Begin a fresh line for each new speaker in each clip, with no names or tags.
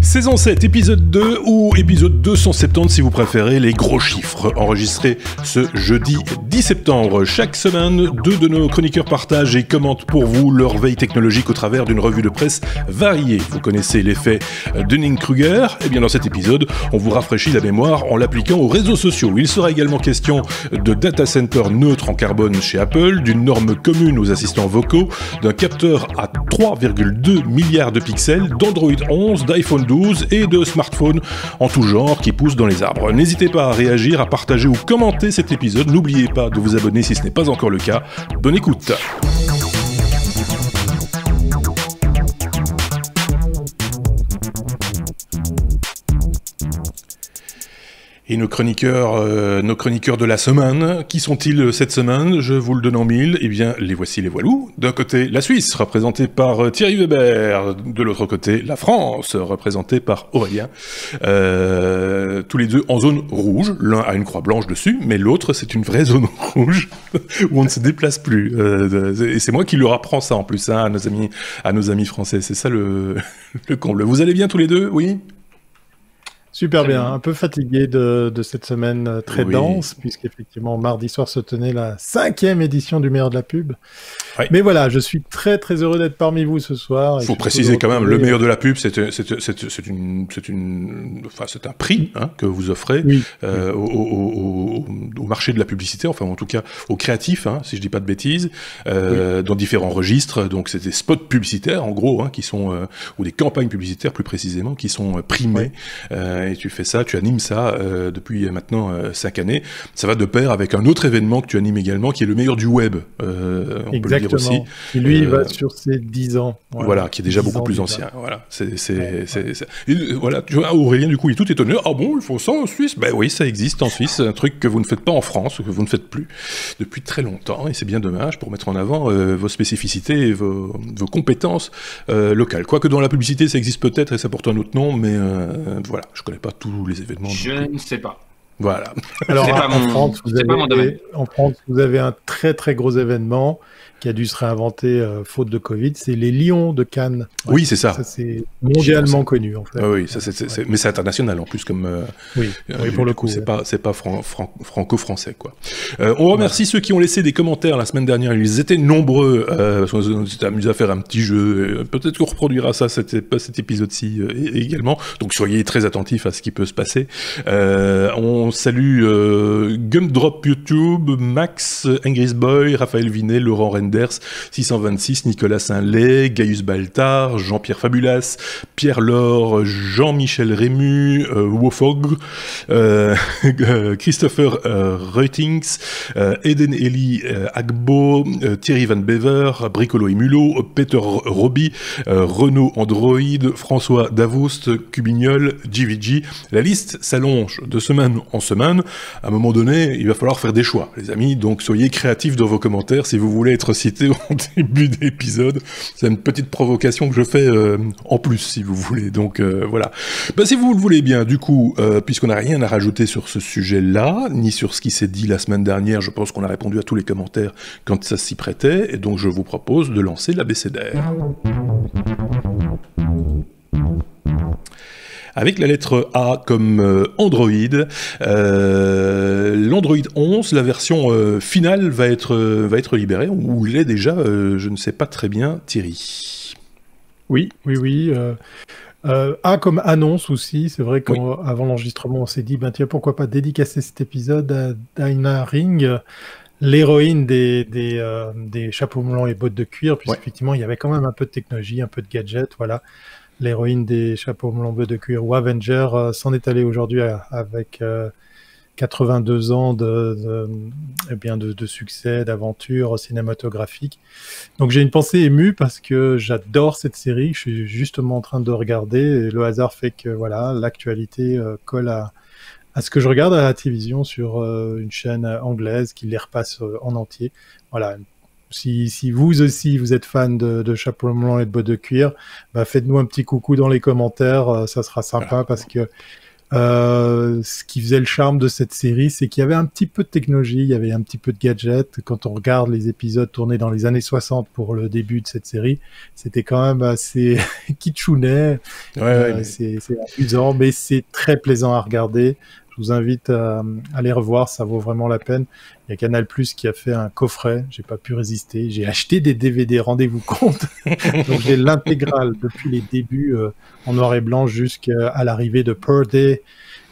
Saison 7, épisode 2 ou épisode 270 si vous préférez, les gros chiffres, enregistrés ce jeudi 10 septembre. Chaque semaine, deux de nos chroniqueurs partagent et commentent pour vous leur veille technologique au travers d'une revue de presse variée. Vous connaissez l'effet Dunning-Kruger. Et bien dans cet épisode, on vous rafraîchit la mémoire en l'appliquant aux réseaux sociaux. Il sera également question de data center neutre en carbone chez Apple, d'une norme commune aux assistants vocaux, d'un capteur à 3,2 milliards de pixels, d'Android 11, d'iPhone 12 et de smartphones en tout genre qui poussent dans les arbres. N'hésitez pas à réagir, à partager ou commenter cet épisode. N'oubliez pas de vous abonner si ce n'est pas encore le cas. Bonne écoute. Et nos chroniqueurs de la semaine, qui sont-ils cette semaine? Je vous le donne en mille. Eh bien, les voici les voilous. D'un côté, la Suisse, représentée par Thierry Weber. De l'autre côté, la France, représentée par Aurélien. Tous les deux en zone rouge. L'un a une croix blanche dessus, mais l'autre, c'est une vraie zone rouge où on ne se déplace plus. Et c'est moi qui leur apprends ça en plus, hein, à nos amis français. C'est ça le comble. Vous allez bien tous les deux? Oui?
Super bien, un peu fatigué de cette semaine très dense, puisqu'effectivement mardi soir se tenait la 5e édition du meilleur de la pub. Oui. Mais voilà, je suis très très heureux d'être parmi vous ce soir.
Il faut préciser quand même, le meilleur de la pub, c'est un prix hein, que vous offrez au marché de la publicité, enfin en tout cas aux créatifs, hein, si je dis pas de bêtises, dans différents registres. Donc c'est des spots publicitaires en gros, hein, qui sont ou des campagnes publicitaires plus précisément, qui sont primées. Et tu fais ça, tu animes ça depuis maintenant 5 années. Ça va de pair avec un autre événement que tu animes également, qui est le meilleur du web. On peut le dire aussi.
Et lui, il va sur ses 10 ans.
Voilà, qui est déjà beaucoup plus ancien. Voilà, voilà, tu vois, Aurélien, du coup, il est tout étonné. Ah bon, ils font ça en Suisse? Ben oui, ça existe en Suisse. Un truc que vous ne faites pas en France, que vous ne faites plus depuis très longtemps. Et c'est bien dommage pour mettre en avant vos spécificités et vos compétences locales. Quoique dans la publicité, ça existe peut-être et ça porte un autre nom, mais voilà, je connais pas tous les événements.
Je ne sais pas.
Voilà.
Alors, en France, vous avez un très très gros événement qui a dû se réinventer faute de Covid, c'est les Lions de Cannes.
Ouais, oui, c'est ça.
Ça c'est mondialement connu en fait.
Oui, ça, mais c'est international en plus comme.
Oui, pour le coup.
C'est pas franco-français quoi. On remercie ceux qui ont laissé des commentaires la semaine dernière. Ils étaient nombreux. On s'était amusé à faire un petit jeu. Peut-être qu'on reproduira ça cet épisode-ci également. Donc soyez très attentifs à ce qui peut se passer. On salue Gumdrop YouTube, Max, Angris Boy, Raphaël Vinet, Laurent Renders, 626, Nicolas Saint-Lay, Gaius Baltar, Jean-Pierre Fabulas, Pierre Laure, Jean-Michel Rému, Wofog, Christopher Reutings, Eden Eli Agbo, Thierry Van Bever, Bricolo et Mulot, Peter Roby, Renaud Android, François Davoust, Cubignol, GVG. La liste s'allonge de semaine en semaine. À un moment donné, il va falloir faire des choix, les amis. Donc soyez créatifs dans vos commentaires si vous voulez être cité au début de l'épisode. C'est une petite provocation que je fais en plus, si vous voulez. Donc voilà. Ben, si vous le voulez bien, du coup, puisqu'on n'a rien à rajouter sur ce sujet-là, ni sur ce qui s'est dit la semaine dernière, je pense qu'on a répondu à tous les commentaires quand ça s'y prêtait, et donc je vous propose de lancer l'abécédaire. Avec la lettre A comme Android, l'Android 11, la version finale va être libérée, ou l'est déjà, je ne sais pas très bien, Thierry.
Oui. A comme annonce aussi, c'est vrai qu'avant l'enregistrement, on s'est dit, tiens, pourquoi pas dédicacer cet épisode à Dinah Ring, l'héroïne des chapeaux moulants et bottes de cuir, puisqu'effectivement, il y avait quand même un peu de technologie, un peu de gadget, voilà. L'héroïne des chapeaux moulants de cuir ou Avenger s'en est allée aujourd'hui avec 82 ans de succès, d'aventure cinématographique. Donc j'ai une pensée émue parce que j'adore cette série, je suis justement en train de regarder et le hasard fait que voilà, l'actualité colle à ce que je regarde à la télévision sur une chaîne anglaise qui les repasse en entier. Voilà. Si vous aussi, vous êtes fan de chapeaux moulants et de bottes de cuir, faites-nous un petit coucou dans les commentaires, ça sera sympa parce que Ce qui faisait le charme de cette série, c'est qu'il y avait un petit peu de technologie, il y avait un petit peu de gadgets. Quand on regarde les épisodes tournés dans les années 60 pour le début de cette série, c'était quand même assez kitschounet. C'est amusant, mais c'est très plaisant à regarder. Je vous invite à les revoir, ça vaut vraiment la peine. Il y a Canal+ qui a fait un coffret, j'ai pas pu résister. J'ai acheté des DVD, rendez-vous compte. Donc j'ai l'intégrale depuis les débuts en noir et blanc jusqu'à l'arrivée de Purdy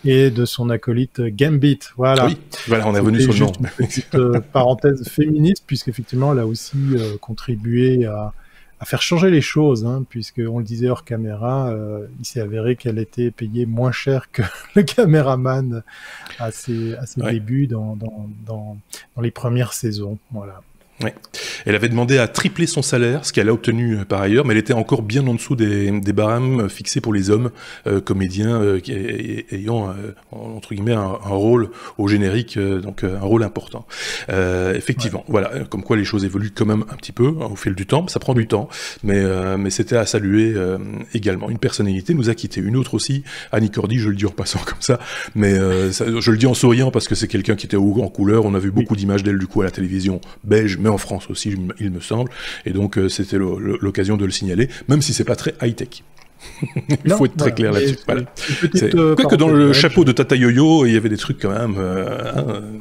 et de son acolyte Gambit. Voilà.
Oui, voilà, on est revenu sur le nom.
Une petite parenthèse féministe, puisqu'effectivement, elle a aussi contribué à faire changer les choses, hein, puisqu'on le disait hors caméra, il s'est avéré qu'elle était payée moins cher que le caméraman à ses débuts dans les premières saisons. Voilà.
Ouais. Elle avait demandé à tripler son salaire, ce qu'elle a obtenu par ailleurs, mais elle était encore bien en dessous des barèmes fixés pour les hommes comédiens ayant entre guillemets un rôle au générique, donc un rôle important. Effectivement, voilà, comme quoi les choses évoluent quand même un petit peu au fil du temps. Ça prend du temps, mais c'était à saluer également. Une personnalité nous a quitté, une autre aussi, Annie Cordy, je le dis en passant comme ça, mais je le dis en souriant parce que c'est quelqu'un qui était en couleur. On a vu beaucoup d'images d'elle du coup à la télévision belge, mais en France aussi, il me semble, et donc c'était l'occasion de le signaler, même si c'est pas très high-tech. Il faut être très clair là-dessus. Voilà. Quoique dans le chapeau de Tata Yo-Yo, il y avait des trucs quand même.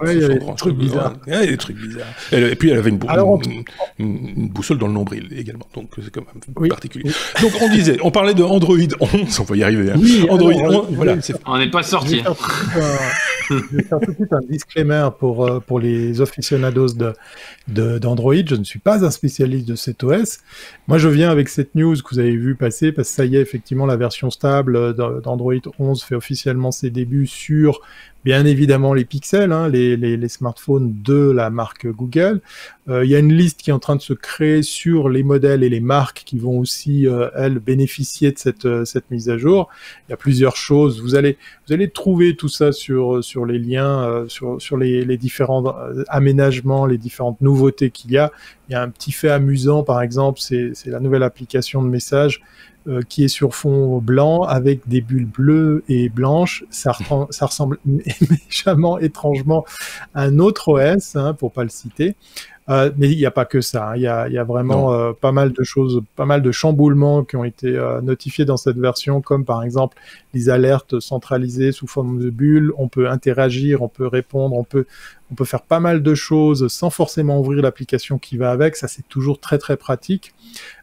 Il y avait des trucs bizarres.
Des trucs bizarres. Et puis elle avait une boussole dans le nombril également, donc c'est quand même particulier. Oui. Donc on disait, on parlait de Android 11, on va y arriver. Hein. Oui, Android 11, voilà.
On n'est pas sorti.
Je vais faire tout de suite un disclaimer pour les aficionados d'Android. Je ne suis pas un spécialiste de cet OS. Moi, je viens avec cette news que vous avez vu passer, parce que ça y est, effectivement, la version stable d'Android 11 fait officiellement ses débuts sur, bien évidemment, les pixels, hein, les smartphones de la marque Google. Il y a une liste qui est en train de se créer sur les modèles et les marques qui vont aussi, elles, bénéficier de cette mise à jour. Il y a plusieurs choses. Vous allez trouver tout ça sur les liens, sur les différents aménagements, les différentes nouveautés qu'il y a. Il y a un petit fait amusant, par exemple, c'est la nouvelle application de message qui est sur fond blanc avec des bulles bleues et blanches. Ça ressemble méchamment, étrangement à un autre OS, hein, pour pas le citer. Mais il n'y a pas que ça. Hein. Il y a vraiment pas mal de choses, pas mal de chamboulements qui ont été notifiés dans cette version, comme par exemple les alertes centralisées sous forme de bulles. On peut interagir, on peut répondre, on peut faire pas mal de choses sans forcément ouvrir l'application qui va avec. Ça, c'est toujours très très pratique.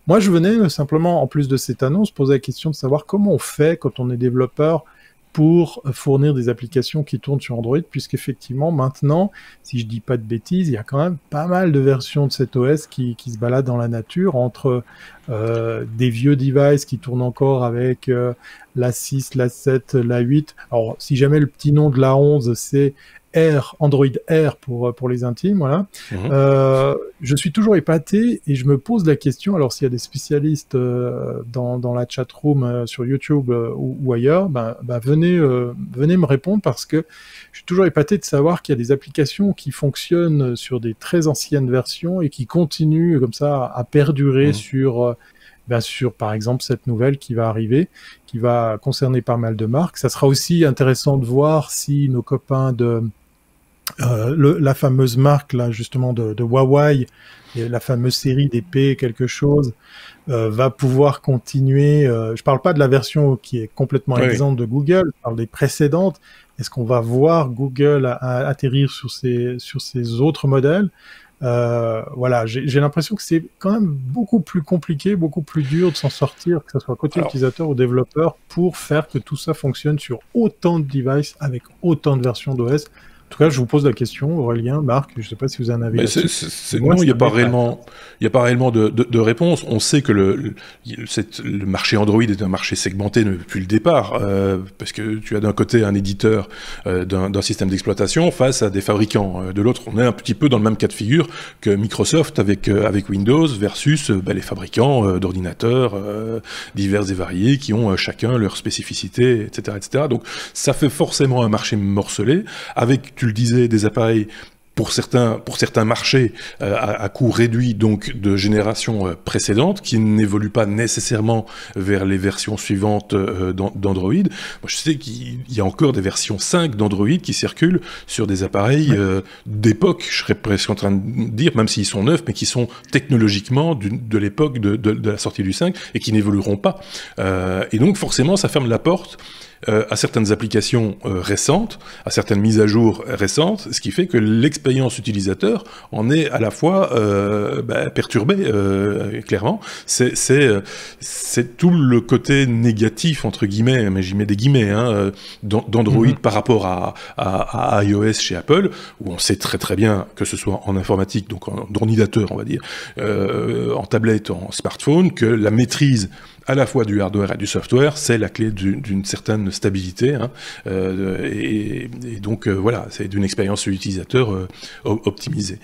Moi, je venais simplement, en plus de cette annonce, poser la question de savoir comment on fait quand on est développeur pour fournir des applications qui tournent sur Android, puisqu'effectivement, maintenant, si je dis pas de bêtises, il y a quand même pas mal de versions de cet OS qui se baladent dans la nature, entre des vieux devices qui tournent encore avec la 6, la 7, la 8. Alors, si jamais le petit nom de la 11, c'est Android Air pour les intimes, voilà. Je suis toujours épaté et je me pose la question, alors s'il y a des spécialistes dans la chatroom sur YouTube ou ailleurs, venez me répondre, parce que je suis toujours épaté de savoir qu'il y a des applications qui fonctionnent sur des très anciennes versions et qui continuent comme ça à perdurer sur par exemple cette nouvelle qui va arriver, qui va concerner pas mal de marques. Ça sera aussi intéressant de voir si nos copains de la fameuse marque là justement de Huawei, et la fameuse série des P quelque chose, va pouvoir continuer. Je parle pas de la version qui est complètement exempte de Google, je parle des précédentes. Est-ce qu'on va voir Google atterrir sur ces autres modèles? Voilà, j'ai l'impression que c'est quand même beaucoup plus compliqué, beaucoup plus dur de s'en sortir, que ce soit côté utilisateur ou développeur, pour faire que tout ça fonctionne sur autant de devices avec autant de versions d'OS. En tout cas, je vous pose la question, Aurélien, Marc, je ne sais pas si vous en avez.
Non, il n'y a pas réellement de réponse. On sait que le marché Android est un marché segmenté depuis le départ, parce que tu as d'un côté un éditeur d'un système d'exploitation face à des fabricants. De l'autre, on est un petit peu dans le même cas de figure que Microsoft avec Windows versus les fabricants d'ordinateurs divers et variés qui ont chacun leurs spécificités, etc., etc. Donc, ça fait forcément un marché morcelé avec, tu le disais, des appareils pour certains marchés à coût réduit donc de génération précédente qui n'évoluent pas nécessairement vers les versions suivantes d'Android. Moi, je sais qu'il y a encore des versions 5 d'Android qui circulent sur des appareils d'époque, je serais presque en train de dire, même s'ils sont neufs, mais qui sont technologiquement de l'époque de la sortie du 5 et qui n'évolueront pas. Et donc forcément, ça ferme la porte à certaines applications récentes, à certaines mises à jour récentes, ce qui fait que l'expérience utilisateur en est à la fois perturbée, clairement. C'est tout le côté négatif, entre guillemets, mais j'y mets des guillemets, d'Android par rapport à iOS chez Apple, où on sait très très bien, que ce soit en informatique, donc en ordinateur, on va dire, en tablette, en smartphone, que la maîtrise à la fois du hardware et du software, c'est la clé d'une certaine stabilité, et donc voilà, c'est d'une expérience utilisateur optimisée.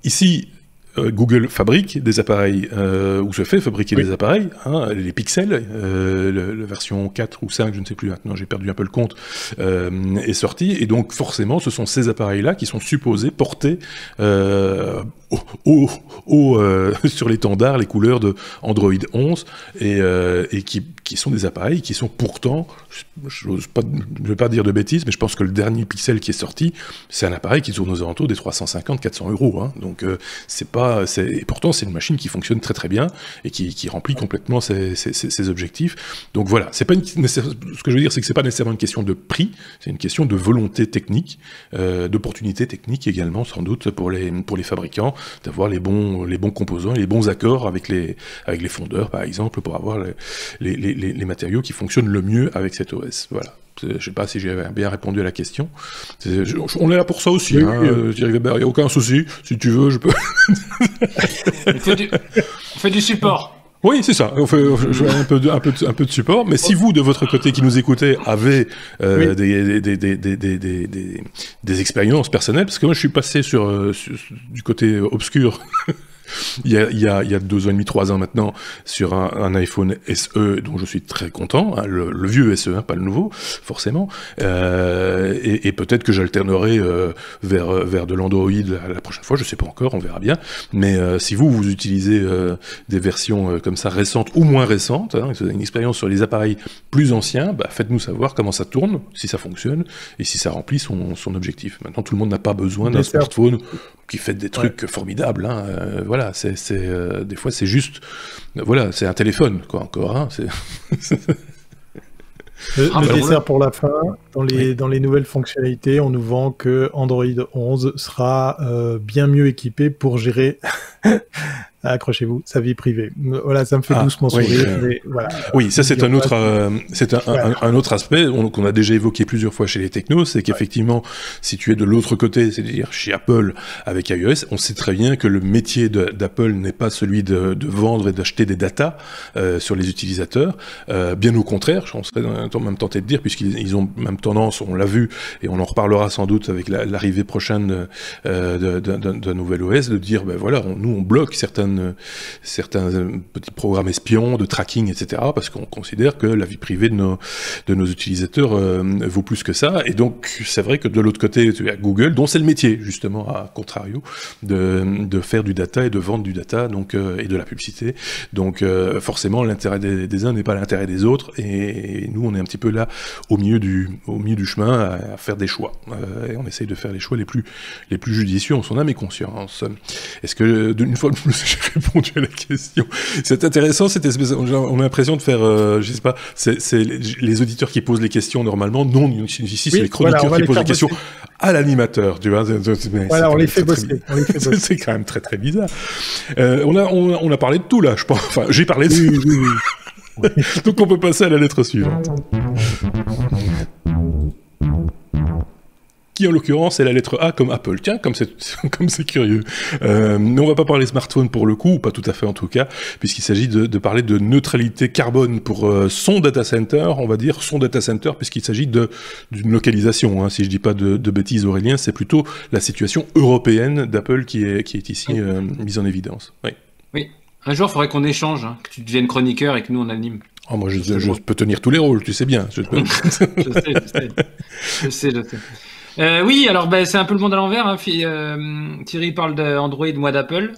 Ici, Google fabrique des appareils, ou se fait fabriquer des appareils, les Pixel, la version 4 ou 5, je ne sais plus maintenant, j'ai perdu un peu le compte, est sortie, et donc forcément ce sont ces appareils-là qui sont supposés porter sur l'étendard les couleurs de Android 11, et qui sont des appareils qui sont pourtant, je ne veux pas dire de bêtises, mais je pense que le dernier Pixel qui est sorti, c'est un appareil qui tourne aux alentours des 350-400 €, donc et pourtant c'est une machine qui fonctionne très très bien et qui remplit complètement ses objectifs. Donc voilà, ce que je veux dire, c'est que c'est pas nécessairement une question de prix, c'est une question de volonté technique, d'opportunité technique également sans doute pour les fabricants, d'avoir les bons composants et les bons accords avec les fondeurs par exemple, pour avoir les matériaux qui fonctionnent le mieux avec cet OS. Voilà. Je ne sais pas si j'ai bien répondu à la question. On est là pour ça aussi. Thierry Weber, il n'y a aucun souci. Si tu veux, je peux.
On fait du support.
Oui, c'est ça. On fait un peu de support. Mais si vous, de votre côté, qui nous écoutez, avez des expériences personnelles, parce que moi, je suis passé du côté obscur. Il y a 2 ans et demi, 3 ans maintenant, sur un iPhone SE dont je suis très content, le vieux SE, pas le nouveau, forcément, et peut-être que j'alternerai vers de l'Android la prochaine fois, je sais pas encore, on verra bien, mais si vous utilisez des versions comme ça récentes ou moins récentes, vous avez une expérience sur les appareils plus anciens, faites-nous savoir comment ça tourne, si ça fonctionne, et si ça remplit son objectif. Maintenant, tout le monde n'a pas besoin d'un smartphone qui fait des trucs formidables, voilà, des fois c'est juste, voilà, c'est un téléphone, quoi, encore,
Le dessert pour la fin, dans les nouvelles fonctionnalités, on nous vend que Android 11 sera bien mieux équipé pour gérer, accrochez-vous, sa vie privée. Voilà, ça me fait doucement sourire. Mais voilà,
oui, ça c'est un autre aspect qu'on a déjà évoqué plusieurs fois chez les technos, c'est qu'effectivement, si tu es de l'autre côté, c'est-à-dire chez Apple avec iOS, on sait très bien que le métier d'Apple n'est pas celui de vendre et d'acheter des datas sur les utilisateurs. Bien au contraire, on serait même tenté de dire, puisqu'ils ont même tendance, on l'a vu, et on en reparlera sans doute avec l'arrivée prochaine d'un nouvel OS, de dire, voilà, nous on bloque certains petits programmes espions, de tracking, etc., parce qu'on considère que la vie privée de nos utilisateurs vaut plus que ça, et donc c'est vrai que de l'autre côté, tu as Google, dont c'est le métier, justement, à contrario, de faire du data et de vendre du data, donc, et de la publicité, donc forcément l'intérêt des uns n'est pas l'intérêt des autres, et nous on est un petit peu là au milieu du chemin à faire des choix, et on essaye de faire les choix les plus judicieux en son âme et conscience. Est-ce que, d'une fois de plus, j'ai répondu à la question? C'est intéressant, cette espèce, on a l'impression de faire, je sais pas, c'est les auditeurs qui posent les questions normalement, non, ici c'est les chroniqueurs qui posent les questions à l'animateur, tu vois.
Voilà, on les fait bosser.
C'est quand même très très bizarre. On a parlé de tout là, je pense. Enfin, j'ai parlé de tout. Oui. Donc on peut passer à la lettre suivante. Qui en l'occurrence est la lettre A comme Apple. Tiens, comme c'est curieux. Mais on va pas parler smartphone pour le coup, ou pas tout à fait en tout cas, puisqu'il s'agit de parler de neutralité carbone pour son data center, on va dire son data center, puisqu'il s'agit d'une localisation. Si je dis pas de bêtises, Aurélien, c'est plutôt la situation européenne d'Apple qui est ici mise en évidence.
Oui. Un jour, il faudrait qu'on échange, que tu deviennes chroniqueur et que nous on anime.
Oh, moi, je peux tenir tous les rôles, tu sais bien.
Je sais. Oui, alors c'est un peu le monde à l'envers. Hein. Thierry parle d'Android, moi d'Apple.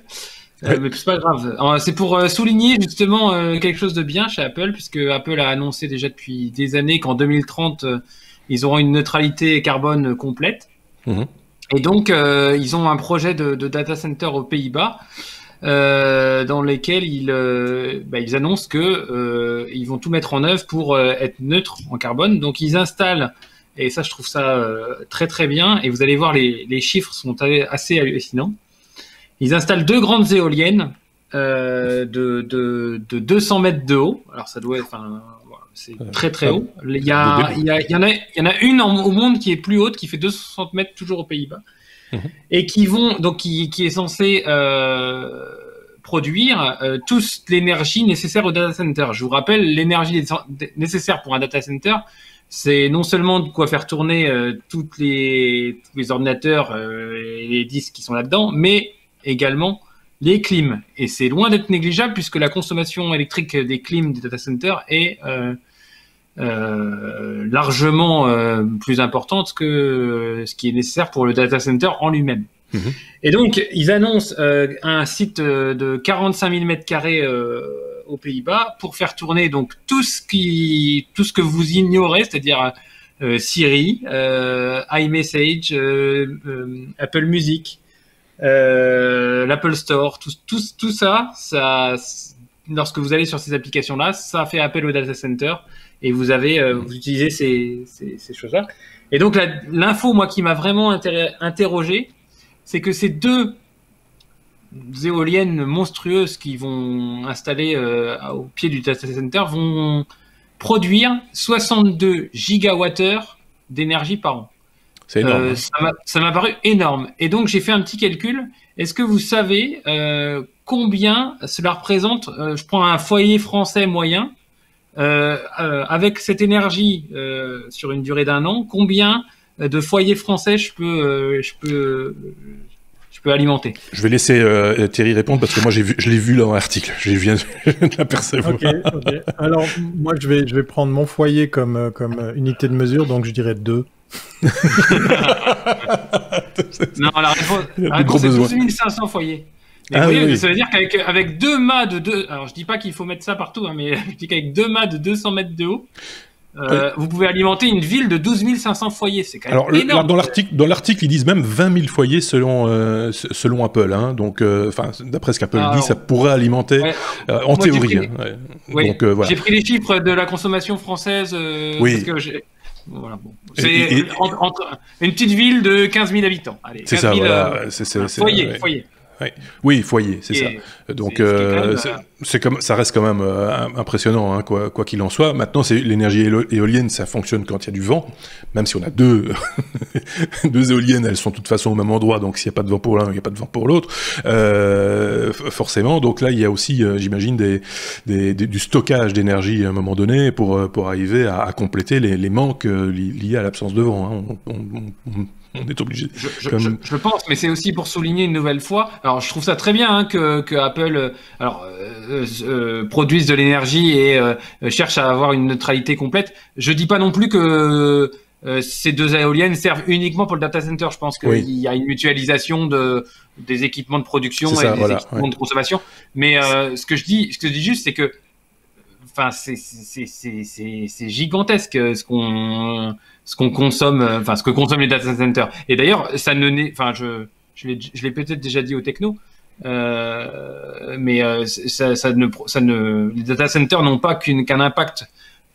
Mais c'est pas grave. C'est pour souligner justement quelque chose de bien chez Apple, puisque Apple a annoncé déjà depuis des années qu'en 2030, ils auront une neutralité carbone complète. Et donc, ils ont un projet de data center aux Pays-Bas dans lesquels ils annoncent que ils vont tout mettre en œuvre pour être neutres en carbone. Donc, ils installent, et ça, je trouve ça très très bien. Et vous allez voir, les chiffres sont assez hallucinants. Ils installent 2 grandes éoliennes de 200 mètres de haut. Alors ça doit être, c'est très très haut. Il y en a une au monde qui est plus haute, qui fait 260 mètres toujours aux Pays-Bas, et qui est censée produire toute l'énergie nécessaire au data center. Je vous rappelle, l'énergie nécessaire pour un data center, c'est non seulement de quoi faire tourner tous les ordinateurs et les disques qui sont là-dedans, mais également les clims. Et c'est loin d'être négligeable puisque la consommation électrique des clims des data centers est largement plus importante que ce qui est nécessaire pour le data center en lui-même. Et donc, ils annoncent un site de 45 000 m² aux Pays-Bas pour faire tourner donc tout ce que vous ignorez, c'est-à-dire Siri, iMessage, Apple Music, l'Apple Store, tout ça, lorsque vous allez sur ces applications-là, ça fait appel au data center et vous utilisez ces choses-là. Et donc l'info, moi, qui m'a vraiment interrogé, c'est que ces 2 éoliennes monstrueuses qui vont installer au pied du data center vont produire 62 gigawattheures d'énergie par an.
C'est énorme.
Ça m'a paru énorme. Et donc, j'ai fait un petit calcul. Est-ce que vous savez combien cela représente je prends un foyer français moyen, avec cette énergie sur une durée d'1 an, combien de foyers français je peux alimenter?
Je vais laisser Thierry répondre parce que moi je l'ai vu dans l'article. Je viens de l'apercevoir.
Ok. Alors, moi, je vais prendre mon foyer comme unité de mesure, donc je dirais 2.
Non, la réponse c'est 12 500 foyers. Mais ça veut dire qu'avec 2 mâts de 2... Alors, je dis pas qu'il faut mettre ça partout, hein, mais je dis qu'avec 2 mâts de 200 mètres de haut, vous pouvez alimenter une ville de 12 500 foyers. C'est quand même énorme.
Dans l'article, ils disent même 20 000 foyers selon Apple. Hein, donc, d'après ce qu'Apple dit, ça pourrait alimenter en théorie. Donc, voilà.
J'ai pris les chiffres de la consommation française. Parce que voilà, bon. C'est une petite ville de 15 000 habitants. Allez,
c'est
15 000,
ça,
foyer.
Oui, foyer, c'est ça. Donc, ça reste quand même impressionnant, hein, quoi qu'il en soit. Maintenant, l'énergie éolienne, ça fonctionne quand il y a du vent, même si on a 2 éoliennes, elles sont de toute façon au même endroit, donc s'il n'y a pas de vent pour l'un, il n'y a pas de vent pour l'autre, forcément. Donc là, il y a aussi, j'imagine, du stockage d'énergie à un moment donné pour arriver à compléter les manques liés à l'absence de vent. Hein. On est obligé.
Je pense, mais c'est aussi pour souligner une nouvelle fois. Alors, je trouve ça très bien que Apple produise de l'énergie et cherche à avoir une neutralité complète. Je dis pas non plus que ces 2 éoliennes servent uniquement pour le data center. Je pense qu'il y a une mutualisation des équipements de production et des équipements de consommation. Mais ce que je dis juste, c'est que, c'est gigantesque ce qu'on consomme, ce que consomment les data centers. Et d'ailleurs, ça ne n'est, je l'ai peut-être déjà dit au techno, mais les data centers n'ont pas qu'un impact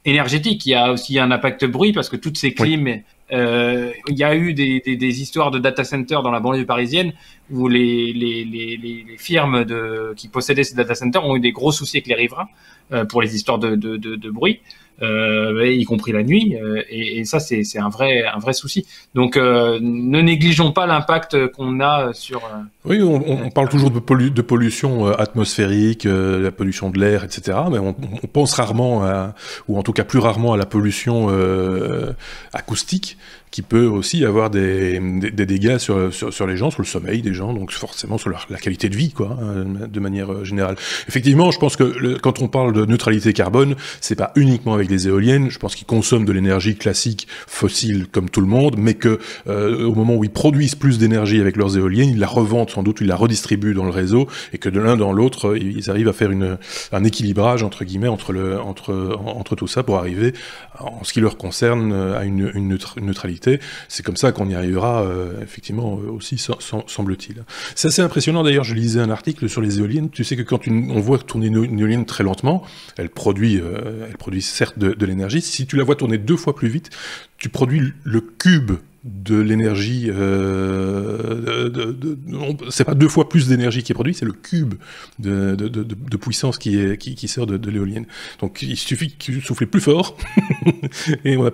énergétique. Il y a aussi un impact bruit parce que toutes ces clims, il y a eu des histoires de data centers dans la banlieue parisienne où les firmes qui possédaient ces data centers ont eu des gros soucis avec les riverains pour les histoires de bruit. Y compris la nuit, et ça c'est un vrai souci. Donc ne négligeons pas l'impact qu'on a sur.
Oui, on parle toujours de pollution atmosphérique, la pollution de l'air, etc. Mais on pense rarement ou en tout cas plus rarement à la pollution acoustique, qui peut aussi avoir des dégâts sur les gens, sur le sommeil des gens, donc forcément sur la qualité de vie, quoi, de manière générale. Effectivement, je pense que quand on parle de neutralité carbone, c'est pas uniquement avec les éoliennes. Je pense qu'ils consomment de l'énergie classique fossile comme tout le monde, mais que au moment où ils produisent plus d'énergie avec leurs éoliennes, ils la revendent sans doute, ils la redistribuent dans le réseau, et que de l'un dans l'autre, ils arrivent à faire un équilibrage entre guillemets entre tout ça pour arriver, en ce qui leur concerne, à une neutralité. C'est comme ça qu'on y arrivera effectivement aussi, semble-t-il. C'est assez impressionnant d'ailleurs. Je lisais un article sur les éoliennes. Tu sais que quand on voit tourner une éolienne très lentement, elle produit certes de l'énergie. Si tu la vois tourner 2 fois plus vite, tu produis le cube de l'énergie. C'est pas 2 fois plus d'énergie qui est produite, c'est le cube de puissance qui sort de l'éolienne. Donc il suffit que tu souffles plus fort et on a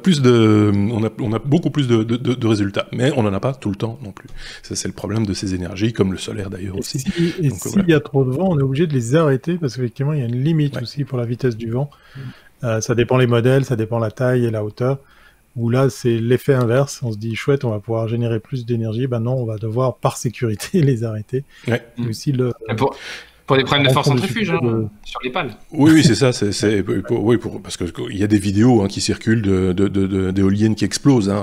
beaucoup plus de résultats. Mais on n'en a pas tout le temps non plus. Ça, c'est le problème de ces énergies, comme le solaire d'ailleurs aussi.
S'il y a trop de vent, on est obligé de les arrêter parce qu'effectivement, il y a une limite aussi pour la vitesse du vent. Ça dépend les modèles, ça dépend la taille et la hauteur. Où là, c'est l'effet inverse. On se dit, chouette, on va pouvoir générer plus d'énergie. Ben non, on va devoir, par sécurité, les arrêter. Ouais. Et aussi
pour des problèmes de force centrifuge, sur les pales.
Oui, c'est ça. Parce qu'il y a des vidéos qui circulent d'éoliennes qui explosent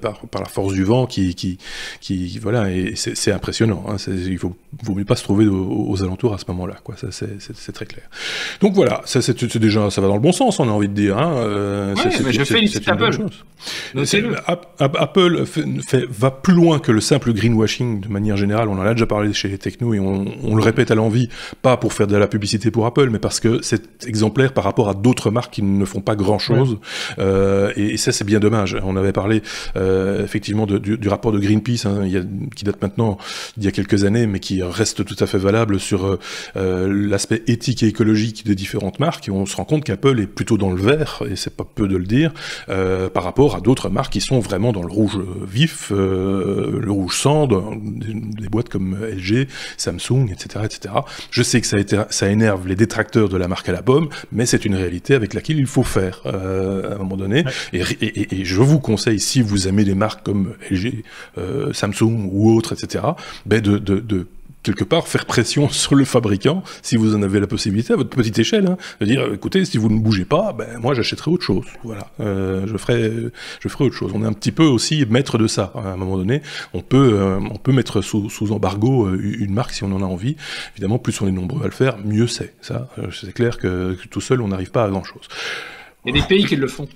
par la force du vent, voilà, et c'est impressionnant. Il vaut mieux pas se trouver aux alentours à ce moment-là, quoi. Ça, c'est très clair. Donc voilà, c'est déjà, ça va dans le bon sens, on a envie de dire.
Mais je félicite Apple.
Apple va plus loin que le simple greenwashing de manière générale. On en a déjà parlé chez les technos et on le répète à l'envi, pas pour faire de la publicité pour Apple, mais parce que c'est exemplaire par rapport à d'autres marques qui ne font pas grand-chose. Et ça, c'est bien dommage. On avait parlé effectivement du rapport de Greenpeace, qui date maintenant d'il y a quelques années, mais qui reste tout à fait valable sur l'aspect éthique et écologique des différentes marques. Et on se rend compte qu'Apple est plutôt dans le vert, et c'est pas peu de le dire, par rapport à d'autres marques qui sont vraiment dans le rouge vif, le rouge sang, des boîtes comme LG, Samsung, etc., etc. Je sais que ça énerve les détracteurs de la marque à la pomme, mais c'est une réalité avec laquelle il faut faire à un moment donné. Et je vous conseille, si vous aimez des marques comme LG, Samsung ou autres, etc., de quelque part faire pression sur le fabricant, si vous en avez la possibilité à votre petite échelle, de dire, écoutez, si vous ne bougez pas, moi j'achèterai autre chose. Voilà, je ferai autre chose. On est un petit peu aussi maître de ça. À un moment donné, on peut mettre sous embargo une marque si on en a envie. Évidemment, plus on est nombreux à le faire, mieux c'est. Ça, c'est clair que tout seul, on n'arrive pas à grand chose.
Il y a des pays qui le font.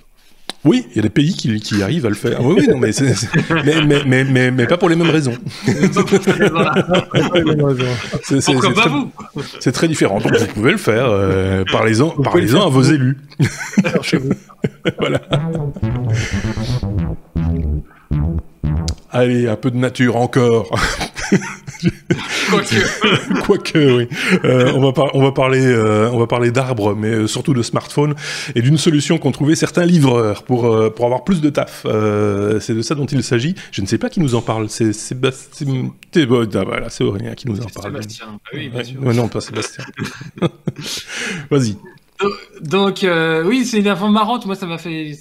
Oui, il y a des pays qui arrivent à le faire. Oui, non, mais pas pour les mêmes raisons. C'est très différent. Donc vous pouvez le faire. Parlez-en à vos élus. Chez vous. Voilà. Allez, un peu de nature encore. Quoique, oui. On va parler d'arbres, mais surtout de smartphones et d'une solution qu'ont trouvé certains livreurs pour avoir plus de taf. C'est de ça dont il s'agit. Je ne sais pas qui nous en parle. C'est Sébastien. Voilà, c'est Aurélien qui nous en parle.
Sébastien. Ah oui, bien sûr.
Non, pas Sébastien. Vas-y.
Donc oui, c'est une info marrante. Moi, ça m'a fait.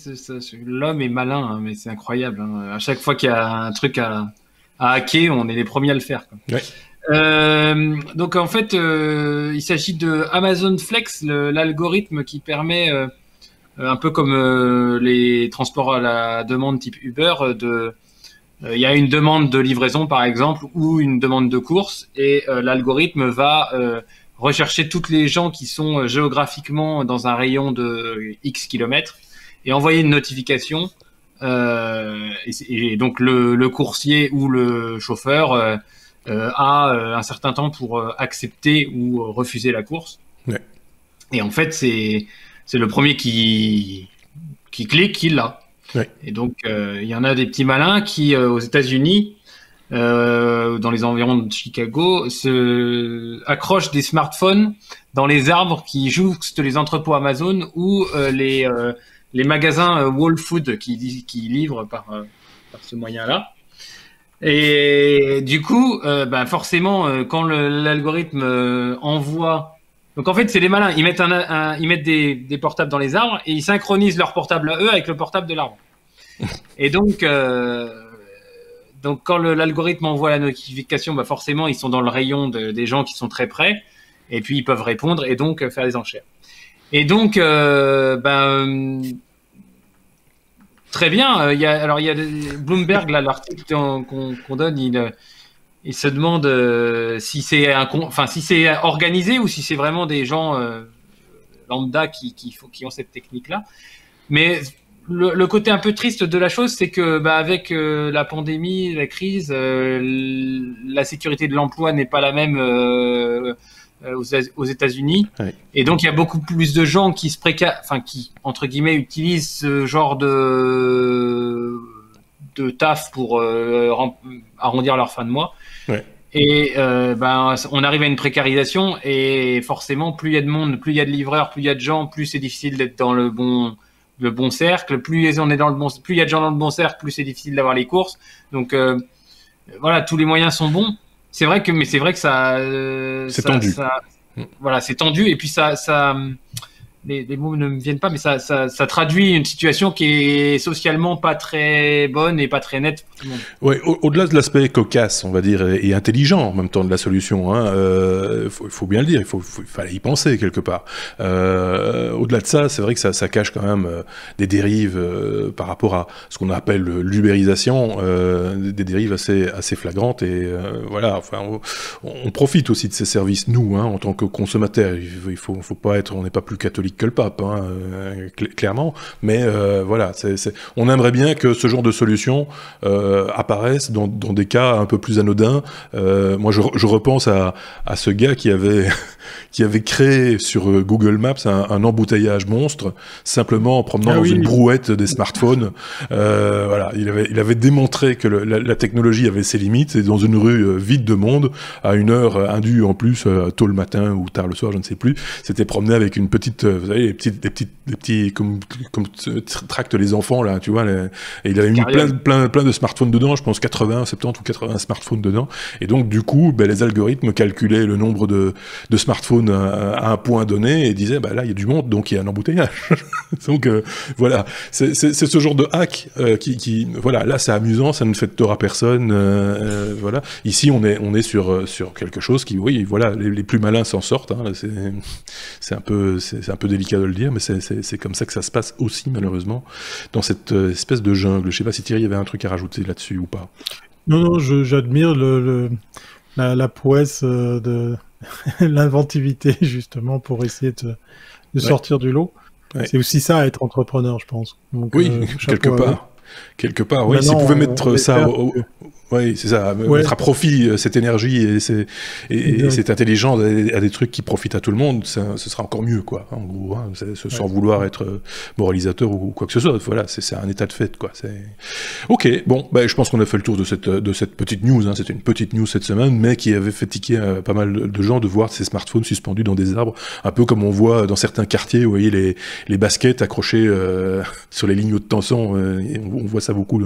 L'homme est malin, mais c'est incroyable. À chaque fois qu'il y a un truc à hacker, on est les premiers à le faire. Quoi. Ouais. Donc en fait, il s'agit de Amazon Flex, l'algorithme qui permet, un peu comme les transports à la demande type Uber, il y a une demande de livraison par exemple ou une demande de course et l'algorithme va rechercher toutes les gens qui sont géographiquement dans un rayon de X kilomètres et envoyer une notification. Et donc le coursier ou le chauffeur a un certain temps pour accepter ou refuser la course. Ouais. Et en fait, c'est le premier qui clique qui l'a. Ouais. Et donc il y en a des petits malins qui aux États-Unis, dans les environs de Chicago, accrochent des smartphones dans les arbres qui jouxtent les entrepôts Amazon ou les magasins Whole Food qui livrent par ce moyen-là. Et du coup, forcément, quand l'algorithme envoie... Donc en fait, c'est les malins. Ils mettent des portables dans les arbres et ils synchronisent leur portable à eux avec le portable de l'arbre. Et donc, Donc quand l'algorithme envoie la notification, bah forcément ils sont dans le rayon des gens qui sont très près, et puis ils peuvent répondre et donc faire des enchères. Et donc très bien. Il y a Bloomberg là, l'article qu'on donne, il se demande si c'est organisé ou si c'est vraiment des gens lambda qui ont cette technique là. Mais le côté un peu triste de la chose, c'est que avec la pandémie, la crise, la sécurité de l'emploi n'est pas la même aux États-Unis, ouais. Et donc il y a beaucoup plus de gens qui qui entre guillemets utilisent ce genre de taf pour arrondir leur fin de mois. Ouais. Et on arrive à une précarisation, et forcément plus il y a de monde, plus il y a de livreurs, plus il y a de gens, plus c'est difficile d'être dans le bon cercle. Plus il y a de gens dans le bon cercle, plus c'est difficile d'avoir les courses. Donc voilà, tous les moyens sont bons. C'est vrai que ça
c'est tendu.
Voilà, c'est tendu, et puis ça les mots ne me viennent pas, mais ça traduit une situation qui est socialement pas très bonne et pas très nette pour tout le monde.
Ouais, au-delà de l'aspect cocasse, on va dire, et intelligent en même temps de la solution, hein, faut bien le dire, il fallait y penser quelque part. Au-delà de ça, c'est vrai que ça cache quand même des dérives par rapport à ce qu'on appelle l'ubérisation, des dérives assez flagrantes, et voilà. Enfin, on profite aussi de ces services, nous, hein, en tant que consommateurs. Il faut pas être, on n'est pas plus catholique que le pape, hein, clairement, mais voilà, on aimerait bien que ce genre de solution apparaisse dans des cas un peu plus anodins. Moi, je repense à ce gars qui avait créé sur Google Maps un embouteillage monstre, simplement en promenant dans une brouette des smartphones. Voilà, il avait démontré que la technologie avait ses limites, et dans une rue vide de monde, à une heure indue en plus, tôt le matin ou tard le soir, je ne sais plus, s'était promené avec une petite, vous savez, des petits comme tractent les enfants là, tu vois, et il avait mis plein de smartphones dedans, je pense 70 ou 80 smartphones dedans, et donc du coup, les algorithmes calculaient le nombre de smartphones à un point donné et disaient, là il y a du monde, donc il y a un embouteillage. Donc voilà, c'est ce genre de hack qui voilà, là c'est amusant, ça ne fait de tort à personne, voilà. Ici on est sur quelque chose qui, oui, voilà, les plus malins s'en sortent, hein, c'est un peu délicat de le dire, mais c'est comme ça que ça se passe aussi, malheureusement, dans cette espèce de jungle. Je sais pas si Thierry avait un truc à rajouter là-dessus ou pas.
Non, j'admire la prouesse de l'inventivité, justement, pour essayer de sortir du lot. Ouais. C'est aussi ça, être entrepreneur, je pense. Donc,
oui, quelque part, oui. S'ils pouvaient mettre ça oui, c'est ça, mettre à profit cette énergie et cette intelligence à des trucs qui profitent à tout le monde, ce sera encore mieux, quoi, en gros, hein, sans vouloir être moralisateur ou quoi que ce soit. Voilà, c'est un état de fait, quoi. Ok, bon, je pense qu'on a fait le tour de cette petite news, hein. C'était une petite news cette semaine, mais qui avait fait tiquer pas mal de gens de voir ces smartphones suspendus dans des arbres, un peu comme on voit dans certains quartiers, vous voyez les baskets accrochées sur les lignes haute tension, on voit ça beaucoup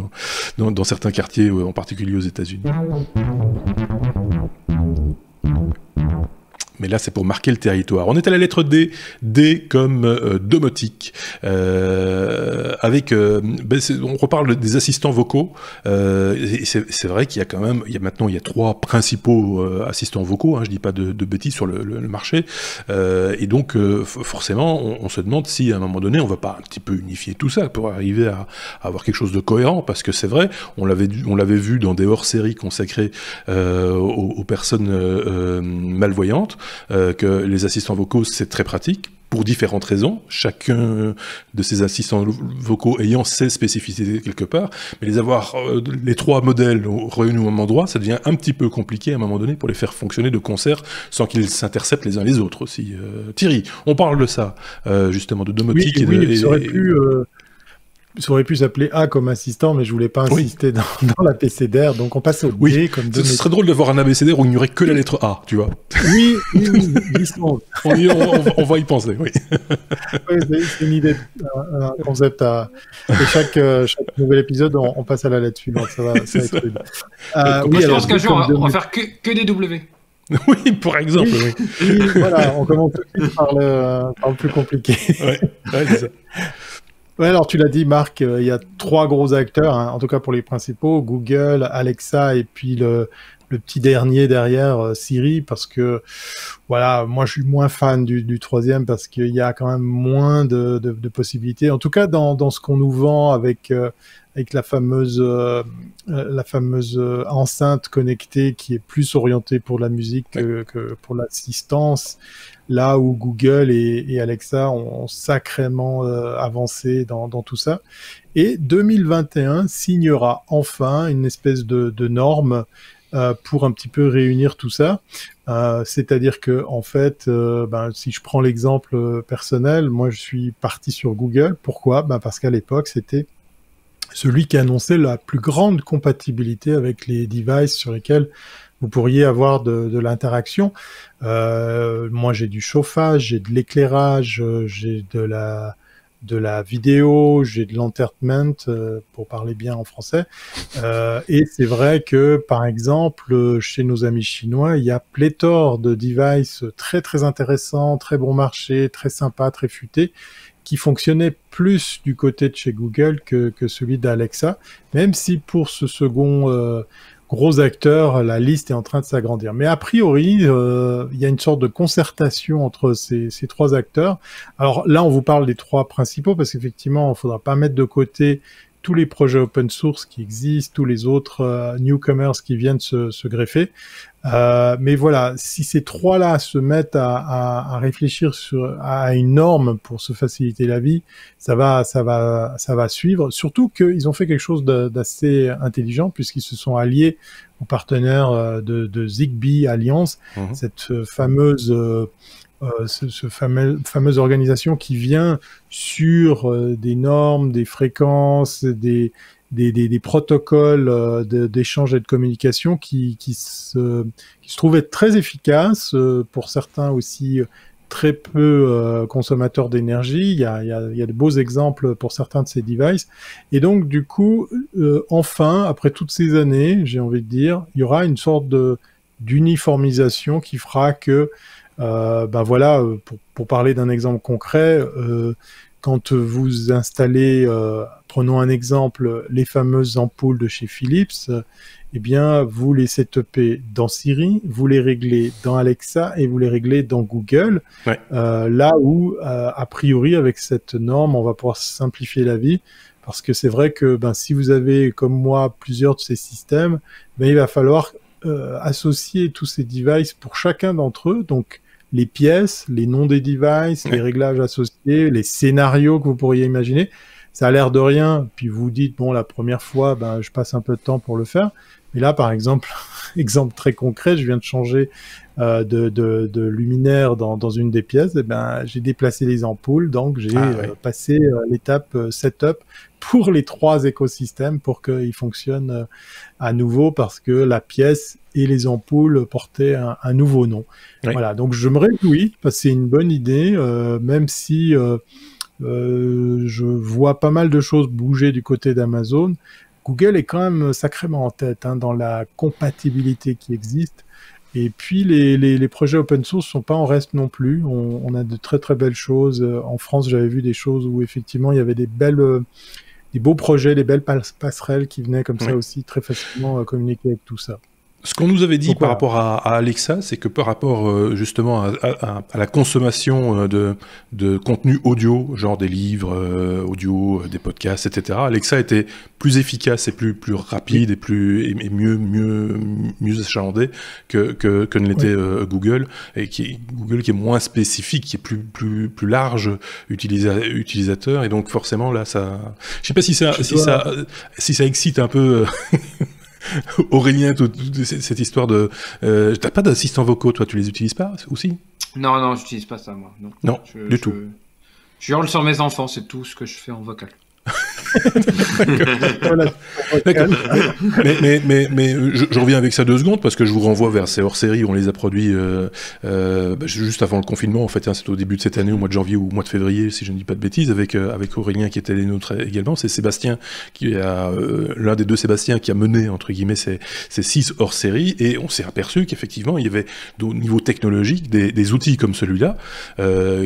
dans certains quartiers, en particulier aux États-Unis. Mais là, c'est pour marquer le territoire. On est à la lettre D, D comme domotique. On reparle des assistants vocaux. Et c'est vrai qu'il y a quand même, maintenant, il y a 3 principaux assistants vocaux. Hein, je dis pas de bêtises sur le marché. Et donc, forcément, on se demande si, à un moment donné, on va pas un petit peu unifier tout ça pour arriver à avoir quelque chose de cohérent. Parce que c'est vrai, on l'avait vu dans des hors-séries consacrés aux personnes malvoyantes. Que les assistants vocaux, c'est très pratique pour différentes raisons, chacun de ces assistants vocaux ayant ses spécificités quelque part, mais les 3 modèles réunis au même endroit, ça devient un petit peu compliqué à un moment donné pour les faire fonctionner de concert sans qu'ils s'interceptent les uns les autres aussi. Thierry, on parle de ça, justement, de domotique.
Ça aurait pu s'appeler A comme assistant, mais je voulais pas insister dans l'abécédaire, donc on passe au D comme
ce serait drôle d'avoir un abécédaire où il n'y aurait que la lettre A, tu vois.
Oui, glissement.
on va y penser, oui.
C'est une idée, un concept et chaque nouvel épisode, on passe à la lettre suivante, ça va être cool.
Je pense qu'un jour, on va faire que des W.
Oui, par exemple.
Oui, voilà, on commence tout de suite par le plus compliqué.
Ouais, c'est ça.
Ouais, alors tu l'as dit, Marc, il y a 3 gros acteurs, hein, en tout cas pour les principaux, Google, Alexa et puis le petit dernier derrière, Siri, parce que voilà, moi je suis moins fan du troisième parce qu'il y a quand même moins de possibilités. En tout cas, dans ce qu'on nous vend avec la fameuse enceinte connectée qui est plus orientée pour la musique que pour l'assistance. Là où Google et Alexa ont sacrément avancé dans tout ça. Et 2021 signera enfin une espèce de norme pour un petit peu réunir tout ça. C'est-à-dire que en fait, si je prends l'exemple personnel, moi je suis parti sur Google. Pourquoi ? Parce qu'à l'époque, c'était celui qui annonçait la plus grande compatibilité avec les devices sur lesquels vous pourriez avoir de l'interaction. Moi, j'ai du chauffage, j'ai de l'éclairage, j'ai de la vidéo, j'ai de l'entertainment, pour parler bien en français. Et c'est vrai que, par exemple, chez nos amis chinois, il y a pléthore de devices très très intéressants, très bon marché, très sympas, très futés, qui fonctionnait plus du côté de chez Google que celui d'Alexa, même si pour ce second gros acteur, la liste est en train de s'agrandir. Mais a priori, il y a une sorte de concertation entre ces 3 acteurs. Alors là, on vous parle des 3 principaux, parce qu'effectivement, il ne faudra pas mettre de côté tous les projets open source qui existent, tous les autres newcomers qui viennent se greffer. Mais voilà, si ces 3-là se mettent à réfléchir à une norme pour se faciliter la vie, ça va suivre. Surtout qu'ils ont fait quelque chose d'assez intelligent, puisqu'ils se sont alliés aux partenaires de Zigbee Alliance, cette fameuse fameuse organisation qui vient sur des normes, des fréquences, des protocoles d'échange et de communication qui se trouvent être très efficaces, pour certains aussi très peu consommateurs d'énergie. Il y a de beaux exemples pour certains de ces devices. Et donc, du coup, enfin, après toutes ces années, j'ai envie de dire, il y aura une sorte d'uniformisation qui fera que voilà, pour parler d'un exemple concret, quand vous installez, prenons un exemple, les fameuses ampoules de chez Philips, eh bien, vous les setupez dans Siri, vous les réglez dans Alexa et vous les réglez dans Google. Ouais. Là où, a priori, avec cette norme, on va pouvoir simplifier la vie. Parce que c'est vrai que si vous avez, comme moi, plusieurs de ces systèmes, il va falloir associer tous ces devices pour chacun d'entre eux. Donc, les pièces, les noms des devices, les réglages associés, les scénarios que vous pourriez imaginer. Ça a l'air de rien, puis vous vous dites, bon, la première fois, je passe un peu de temps pour le faire. Mais là, par exemple, exemple très concret, je viens de changer de luminaire dans une des pièces. J'ai déplacé les ampoules, donc j'ai passé l'étape setup pour les 3 écosystèmes pour qu'ils fonctionnent à nouveau, parce que la pièce et les ampoules portaient un nouveau nom. Oui. Voilà, donc je me réjouis, parce que c'est une bonne idée, même si je vois pas mal de choses bouger du côté d'Amazon. Google est quand même sacrément en tête dans la compatibilité qui existe. Et puis, les projets open source sont pas en reste non plus. On a de très très belles choses. En France, j'avais vu des choses où effectivement, il y avait des beaux projets, des belles passerelles qui venaient comme ça aussi très facilement communiquer avec tout ça.
Ce qu'on nous avait dit par rapport à Alexa, c'est que par rapport justement à la consommation de contenu audio, genre des livres audio, des podcasts, etc., Alexa était plus efficace et plus rapide et mieux achalandé que ne l'était Google, et Google qui est moins spécifique, qui est plus large utilisateur, et donc forcément là ça, je sais pas si ça excite un peu. Aurélien, cette histoire de... t'as pas d'assistants vocaux, toi, tu les utilises pas aussi ?
Non, j'utilise pas ça, moi.
Non, du tout.
Je hurle sur mes enfants, c'est tout ce que je fais en vocal.
Voilà.
Mais je reviens avec ça 2 secondes parce que je vous renvoie vers ces hors-séries où on les a produits juste avant le confinement en fait, hein, c'est au début de cette année, au mois de janvier ou au mois de février si je ne dis pas de bêtises, avec Aurélien qui était les nôtres également. C'est Sébastien qui a l'un des 2 Sébastien qui a mené entre guillemets ces 6 hors-séries, et on s'est aperçu qu'effectivement il y avait au niveau technologique des outils comme celui-là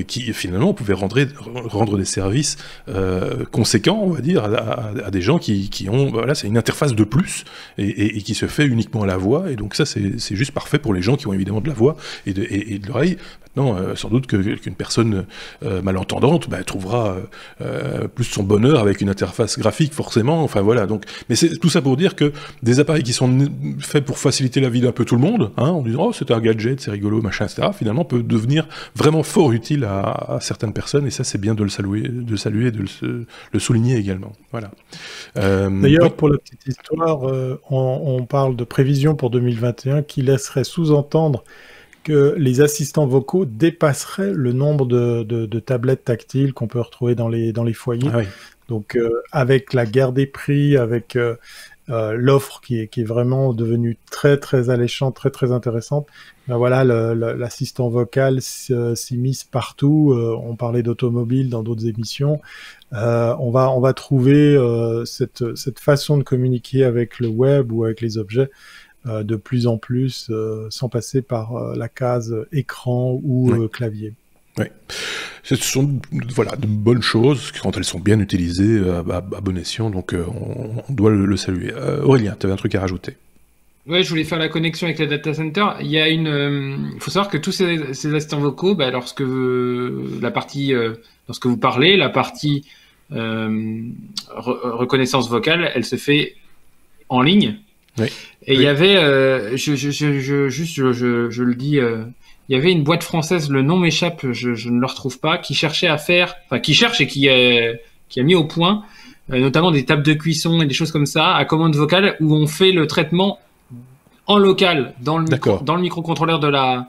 qui finalement pouvaient rendre des services conséquents, on va dire, à des gens qui ont, voilà, c'est une interface de plus et qui se fait uniquement à la voix, et donc ça c'est juste parfait pour les gens qui ont évidemment de la voix et de l'oreille. Maintenant, sans doute qu'une personne malentendante trouvera plus son bonheur avec une interface graphique, forcément. Enfin voilà. Donc, mais c'est tout ça pour dire que des appareils qui sont faits pour faciliter la vie d'un peu tout le monde, hein, en disant oh c'est un gadget, c'est rigolo, machin, etc. Finalement, peut devenir vraiment fort utile à certaines personnes, et ça c'est bien de le saluer, et de le souligner également. Voilà.
D'ailleurs, pour la petite histoire, on parle de prévision pour 2021 qui laisserait sous-entendre que les assistants vocaux dépasseraient le nombre de tablettes tactiles qu'on peut retrouver dans les foyers. Ah oui. Donc, avec la guerre des prix, avec l'offre qui est vraiment devenue très très alléchante, très très intéressante, ben voilà, l'assistant vocal s'immisce partout. On parlait d'automobile dans d'autres émissions. On va trouver cette façon de communiquer avec le web ou avec les objets de plus en plus, sans passer par la case écran ou clavier.
Oui. Ce sont voilà, de bonnes choses quand elles sont bien utilisées à bon escient, donc on doit le saluer. Aurélien, tu avais un truc à rajouter?
Ouais, je voulais faire la connexion avec le data center. Il y a faut savoir que tous ces assistants vocaux, lorsque lorsque vous parlez, la partie reconnaissance vocale, elle se fait en ligne. Oui. Et il y avait, je le dis, il y avait une boîte française, le nom m'échappe, je ne le retrouve pas, qui cherchait à faire, qui cherche et qui a mis au point, notamment des tables de cuisson et des choses comme ça, à commande vocale, où on fait le traitement en local, dans le microcontrôleur de la...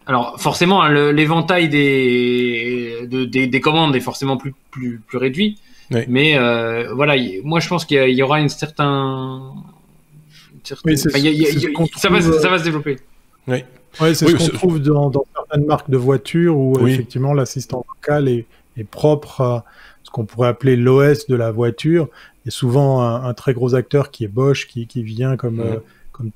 Alors, forcément, l'éventail des commandes est forcément plus réduit, oui. Mais voilà, moi je pense qu'il y aura une certaine... Oui, ça va se développer.
Oui. Ouais, c'est ce qu'on trouve dans certaines marques de voitures où effectivement l'assistant vocal est propre à ce qu'on pourrait appeler l'OS de la voiture. Il y a souvent un très gros acteur qui est Bosch, qui vient comme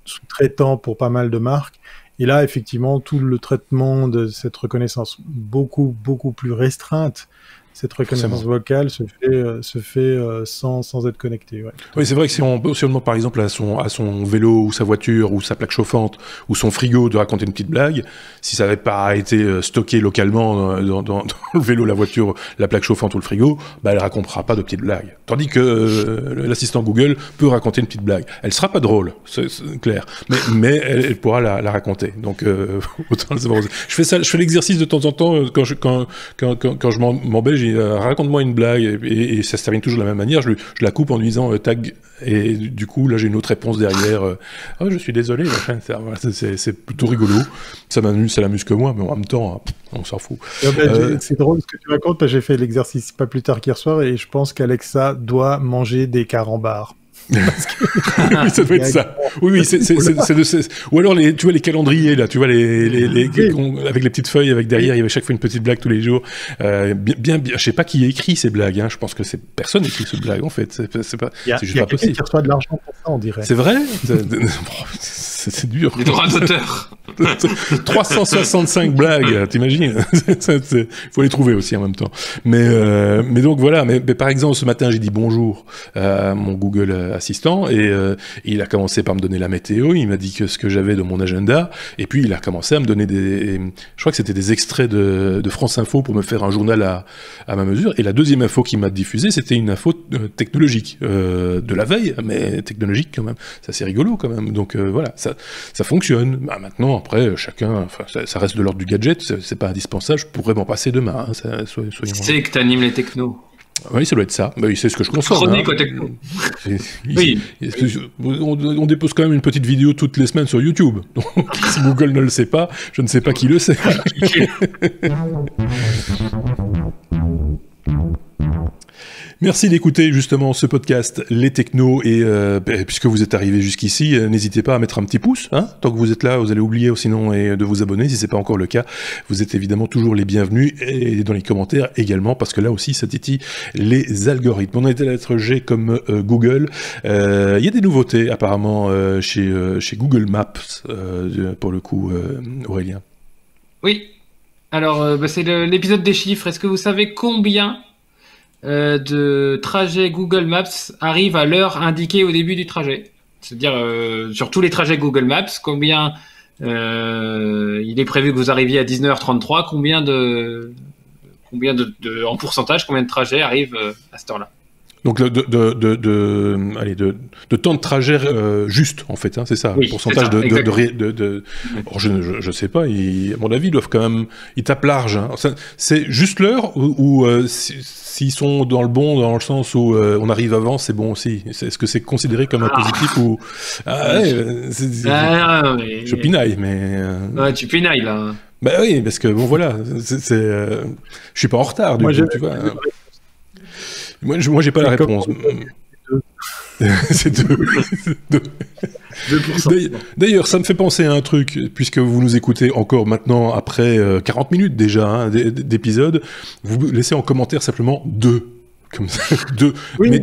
sous-traitant pour pas mal de marques. Et là, effectivement, tout le traitement de cette reconnaissance beaucoup plus restreinte, cette reconnaissance vocale se fait sans être connecté. Ouais.
Oui, c'est vrai que si on demande par exemple à son vélo ou sa voiture ou sa plaque chauffante ou son frigo de raconter une petite blague, si ça n'avait pas été stocké localement dans le vélo, la voiture, la plaque chauffante ou le frigo, elle racontera pas de petites blagues. Tandis que l'assistant Google peut raconter une petite blague. Elle sera pas drôle, c'est clair, mais elle pourra la raconter. Donc autant le savoir. Je fais l'exercice de temps en temps quand je m'embête. Raconte-moi une blague, et ça se termine toujours de la même manière. Je la coupe en lui disant tag, et du coup là j'ai une autre réponse derrière. Oh, je suis désolé, machin. C'est plutôt rigolo. Ça l'amuse que moi, mais en même temps on s'en fout.
C'est drôle ce que tu racontes, parce que j'ai fait l'exercice pas plus tard qu'hier soir, et je pense qu'Alexa doit manger des carambars.
Oui, ça doit être ça. Oui, ou alors tu vois les calendriers là, tu vois avec les petites feuilles, avec derrière il y avait chaque fois une petite blague tous les jours. Bien, je sais pas qui écrit ces blagues. Hein. Je pense que personne écrit ces blagues en fait. C'est juste pas possible. Il y a quelqu'un
qui reçoit de l'argent pour ça, on dirait.
C'est vrai. C'est dur.
Les droits d'auteur.
365 blagues, t'imagines? Faut les trouver aussi en même temps. Mais donc voilà. Mais par exemple, ce matin, j'ai dit bonjour à mon Google Assistant, et il a commencé par me donner la météo. Il m'a dit que ce que j'avais de mon agenda, et puis il a commencé à me donner je crois que c'était des extraits de France Info pour me faire un journal à ma mesure. Et la deuxième info qu'il m'a diffusée, c'était une info technologique de la veille, mais technologique quand même. Ça c'est rigolo quand même. Donc voilà, ça fonctionne. Maintenant, après, chacun, ça reste de l'ordre du gadget. C'est pas indispensable. Je pourrais m'en passer demain. Hein,
c'est que t'animes les technos.
Oui, ça doit être ça. C'est ce que je conçois.
Chronique au techno.
Oui. On dépose quand même une petite vidéo toutes les semaines sur YouTube. Donc, si Google ne le sait pas, je ne sais pas qui le sait. Merci d'écouter justement ce podcast Les Technos et puisque vous êtes arrivé jusqu'ici, n'hésitez pas à mettre un petit pouce, hein, tant que vous êtes là, vous allez oublier sinon de vous abonner si c'est pas encore le cas. Vous êtes évidemment toujours les bienvenus et dans les commentaires également parce que là aussi ça titille les algorithmes. On a été à la lettre G comme Google. Il y a des nouveautés apparemment chez Google Maps pour le coup, Aurélien.
Oui. Alors c'est l'épisode des chiffres. Est-ce que vous savez combien de trajets Google Maps arrivent à l'heure indiquée au début du trajet? C'est-à-dire sur tous les trajets Google Maps, combien il est prévu que vous arriviez à 19h33, combien en pourcentage, combien de trajets arrivent à cette heure-là?
Donc de temps de trajet juste en fait, hein, c'est ça,
oui,
pourcentage
ça,
Alors, je sais pas, à mon avis ils doivent quand même, ils tapent large. Hein. C'est juste l'heure ou s'ils sont dans le bon, dans le sens où on arrive avant, c'est bon aussi. Est-ce que c'est considéré comme un positif ou je pinaille, mais
ouais, tu pinailles là.
Bah oui, parce que bon voilà, je suis pas en retard du coup, tu vois. Moi, j'ai pas la réponse. C'est 2%. D'ailleurs, ça me fait penser à un truc, puisque vous nous écoutez encore maintenant, après 40 minutes déjà hein, d'épisode, vous laissez en commentaire simplement 2. Comme ça, 2.
Oui,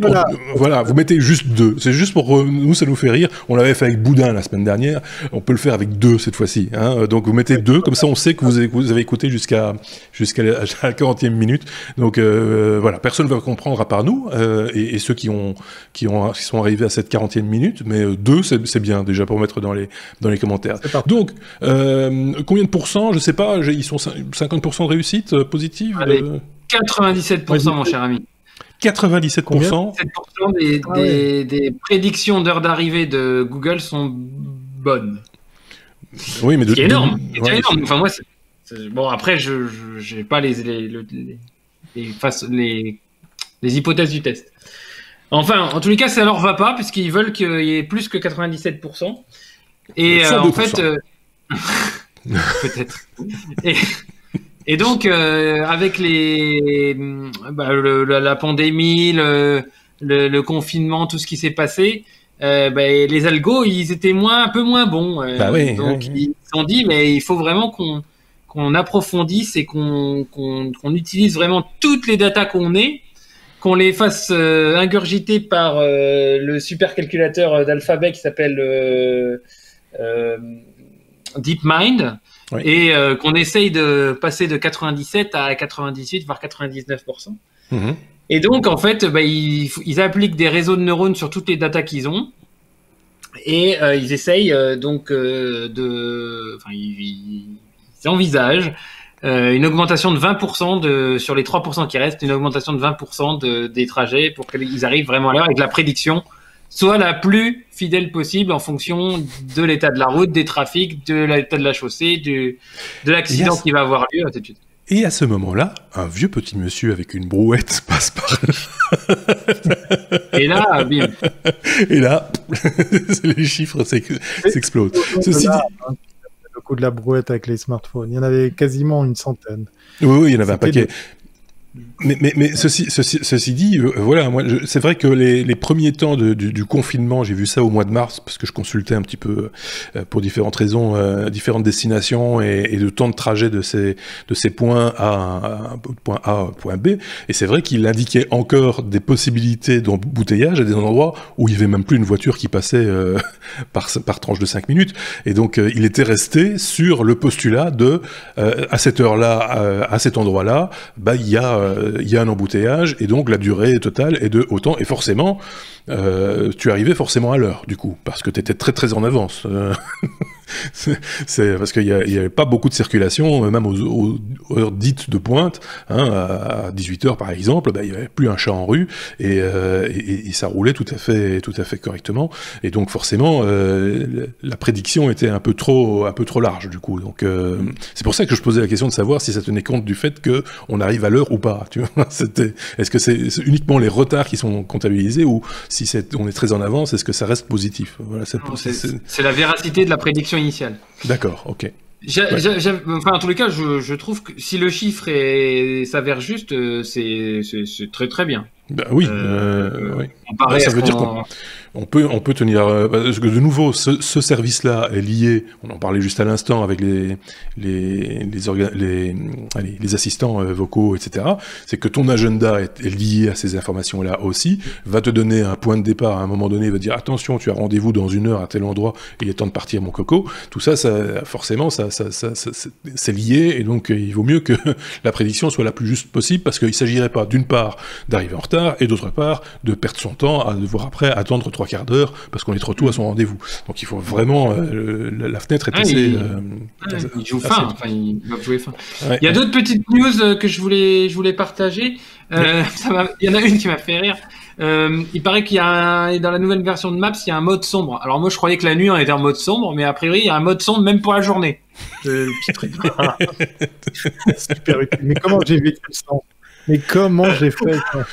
voilà, vous mettez juste 2. C'est juste pour nous, ça nous fait rire. On l'avait fait avec Boudin la semaine dernière. On peut le faire avec 2 cette fois-ci. Hein. Donc vous mettez 2, comme ça on sait que vous avez écouté jusqu'à la 40e minute. Donc voilà, personne ne va comprendre à part nous et ceux qui sont arrivés à cette 40e minute. Mais 2, c'est bien déjà pour mettre dans les commentaires. Donc combien de pourcents? Je sais pas. Ils sont 50% de réussite positive.
Allez, 97% mon cher ami.
97%.
97% des prédictions d'heure d'arrivée de Google sont bonnes.
Oui, mais
c'est énorme.
Ouais,
c'est énorme. Enfin, moi, bon, après, je n'ai pas les hypothèses du test. Enfin, en tous les cas, ça leur va pas, puisqu'ils veulent qu'il y ait plus que 97%. Et en fait... peut-être. Et donc, avec la pandémie, le confinement, tout ce qui s'est passé, les algos, ils étaient un peu moins bons. Donc, ils se sont dit, mais il faut vraiment qu'on approfondisse et qu'on utilise vraiment toutes les datas qu'on ait, qu'on les fasse ingurgiter par le supercalculateur d'Alphabet qui s'appelle DeepMind. Oui. Et qu'on essaye de passer de 97 à 98, voire 99%. Mmh. Et donc, en fait, ils appliquent des réseaux de neurones sur toutes les datas qu'ils ont. Et ils essayent ils envisagent une augmentation de 20% sur les 3% qui restent, une augmentation de 20% des trajets pour qu'ils arrivent vraiment à l'heure avec la prédiction soit la plus fidèle possible en fonction de l'état de la route, des trafics, de l'état de la chaussée, de l'accident qui va avoir lieu, ainsi de suite.
Et à ce moment-là, un vieux petit monsieur avec une brouette passe par là.
Et là, bim.
Et là, les chiffres s'explosent. Ceci dit...
Le coup de la brouette avec les smartphones, il y en avait quasiment une centaine.
Oui, il y en avait un paquet. Mais ceci dit, voilà, moi, c'est vrai que les premiers temps du confinement, j'ai vu ça au mois de mars, parce que je consultais un petit peu pour différentes raisons, différentes destinations et le temps de trajet de ces points point A à point B. Et c'est vrai qu'il indiquait encore des possibilités d'embouteillage à des endroits où il n'y avait même plus une voiture qui passait par tranche de 5 minutes. Et donc, il était resté sur le postulat à cette heure-là, à cet endroit-là, il y a un embouteillage et donc la durée totale est de autant et forcément tu arrivais forcément à l'heure du coup parce que tu étais très très en avance. C'est parce qu'il y avait pas beaucoup de circulation même aux heures dites de pointe hein, à 18h par exemple, il y avait plus un chat en rue et ça roulait tout à fait correctement et donc forcément la prédiction était un peu trop large du coup donc c'est pour ça que je posais la question de savoir si ça tenait compte du fait que on arrive à l'heure ou pas, tu vois. Est-ce que c'est uniquement les retards qui sont comptabilisés ou si on est très en avance, est-ce que ça reste positif? Voilà,
c'est la véracité de la prédiction initiale.
D'accord, ok.
En tous les cas, je trouve que si le chiffre s'avère juste, c'est très très bien.
Bah oui, oui. Ça veut dire qu'on peut tenir... parce que de nouveau, ce service-là est lié, on en parlait juste à l'instant avec les assistants vocaux, etc. C'est que ton agenda est lié à ces informations-là aussi, va te donner un point de départ à un moment donné, va dire attention, tu as rendez-vous dans 1 heure à tel endroit, il est temps de partir mon coco. Tout ça, forcément, c'est lié, et donc il vaut mieux que la prédiction soit la plus juste possible, parce qu'il ne s'agirait pas d'une part d'arriver en retard, et d'autre part de perdre son temps à devoir après attendre 3/4 d'heure parce qu'on est trop tôt à son rendez-vous. Donc il faut vraiment la fenêtre est assez.
Il joue fin, il va jouer fin. Ouais. Il y a d'autres petites news que je voulais partager. Il y en a une qui m'a fait rire. Il paraît qu'il y a dans la nouvelle version de Maps, il y a un mode sombre. Alors moi je croyais que la nuit on était en mode sombre, mais a priori il y a un mode sombre même pour la journée.
Super utile. Mais comment j'ai vécu ça? Mais comment j'ai fait ça?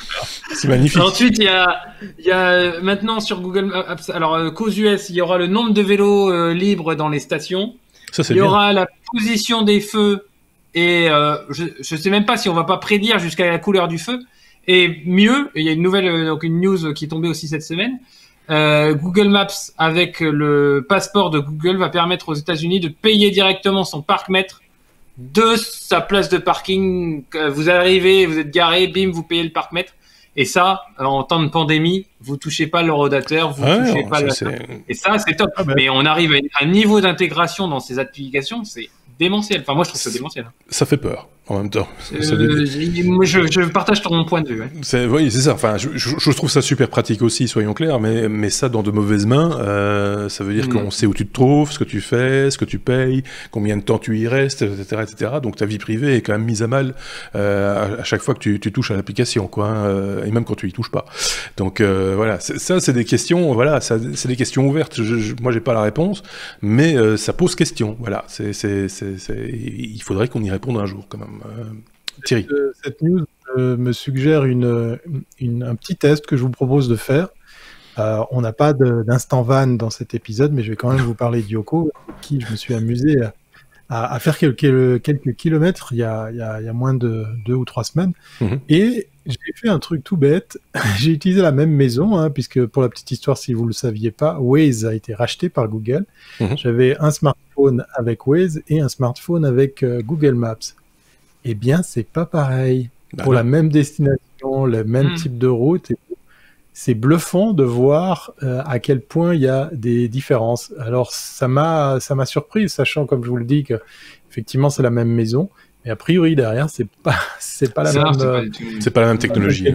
C'est magnifique.
Ensuite, il y a maintenant sur Google Maps, alors qu'aux US, il y aura le nombre de vélos libres dans les stations.
Ça, c'est
il y aura la position des feux et je sais même pas si on va pas prédire jusqu'à la couleur du feu. Et mieux, il y a une nouvelle, donc une news qui est tombée aussi cette semaine. Google Maps avec le passeport de Google va permettre aux États-Unis de payer directement son parc-mètre de sa place de parking. Vous arrivez, vous êtes garé, bim, vous payez le parc-mètre. Et ça, en temps de pandémie, vous touchez pas le rodateur, vous touchez pas et ça, c'est top. Mais on arrive à un niveau d'intégration dans ces applications, c'est démentiel. Enfin, moi, je trouve ça démentiel.
Ça fait peur, en même temps.
Moi, je partage ton point de vue. Ouais.
Oui, c'est ça. Enfin, je trouve ça super pratique aussi, soyons clairs, mais ça, dans de mauvaises mains, ça veut dire qu'on sait où tu te trouves, ce que tu fais, ce que tu payes, combien de temps tu y restes, etc., etc. Donc, ta vie privée est quand même mise à mal à chaque fois que tu touches à l'application, quoi, et même quand tu y touches pas. Donc, voilà. Ça, c'est des questions, voilà, c'est des questions ouvertes. Moi, j'ai pas la réponse, mais ça pose question. Voilà. Il faudrait qu'on y réponde un jour, quand même. Thierry.
Cette news me suggère un petit test que je vous propose de faire. On n'a pas d'instant van dans cet épisode, mais je vais quand même vous parler d'Yoko, avec qui je me suis amusé à faire quelques kilomètres il y a moins de 2 ou 3 semaines. Et j'ai fait un truc tout bête. J'ai utilisé la même maison, puisque pour la petite histoire, si vous ne le saviez pas, Waze a été racheté par Google. J'avais un smartphone avec Waze et un smartphone avec Google Maps. Eh bien, c'est pas pareil. Pour la même destination, le même type de route. C'est bluffant de voir à quel point il y a des différences. Alors, ça m'a surpris, sachant, comme je vous le dis, que effectivement c'est la même maison. Mais a priori, derrière, c'est pas la même...
c'est pas la même technologie.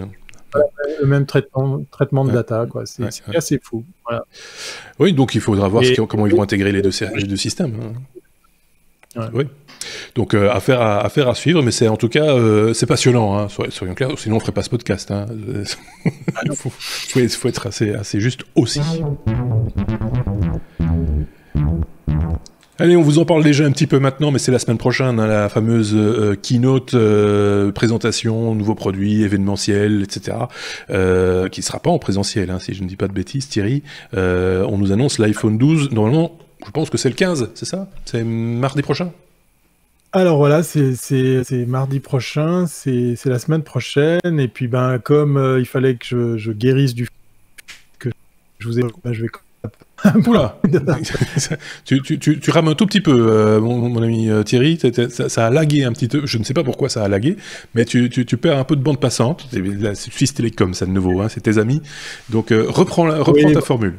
Le même traitement de data, quoi. C'est assez fou. Voilà.
Oui, donc il faudra voir comment ils vont intégrer les deux systèmes. Oui. Donc affaire à suivre, mais c'est en tout cas c'est passionnant, soyons clairs, sinon on ferait pas ce podcast. Faut être assez juste aussi. Allez, on vous en parle déjà un petit peu maintenant, mais c'est la semaine prochaine, la fameuse keynote, présentation, nouveaux produits, événementiels, etc., qui ne sera pas en présentiel, si je ne dis pas de bêtises, Thierry. On nous annonce l'iPhone 12, normalement, je pense que c'est le 15, c'est ça? C'est mardi prochain?
Alors voilà, c'est mardi prochain, c'est la semaine prochaine, et puis comme il fallait que je guérisse que je vous ai, je vais...
Oula. tu rames un tout petit peu, mon ami Thierry, ça a lagué un petit peu, je ne sais pas pourquoi ça a lagué, mais tu perds un peu de bande passante, c'est Suisse Télécom, ça de nouveau, c'est tes amis, donc reprends ta formule,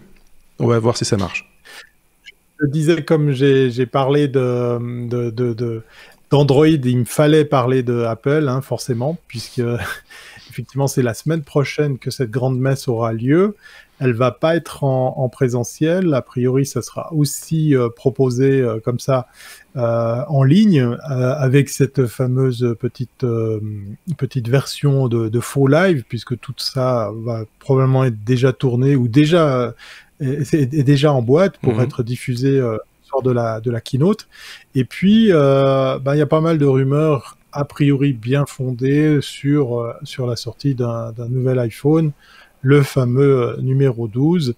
on va voir si ça marche.
Je disais, comme j'ai parlé d'Android, il me fallait parler de Apple, forcément, puisque effectivement c'est la semaine prochaine que cette grande messe aura lieu. Elle va pas être en présentiel. A priori, ça sera aussi proposé comme ça en ligne avec cette fameuse petite version de faux live, puisque tout ça va probablement être déjà tourné ou déjà est déjà en boîte pour être diffusé lors de la keynote. Et puis, il y a pas mal de rumeurs a priori bien fondées sur la sortie d'un nouvel iPhone, le fameux numéro 12.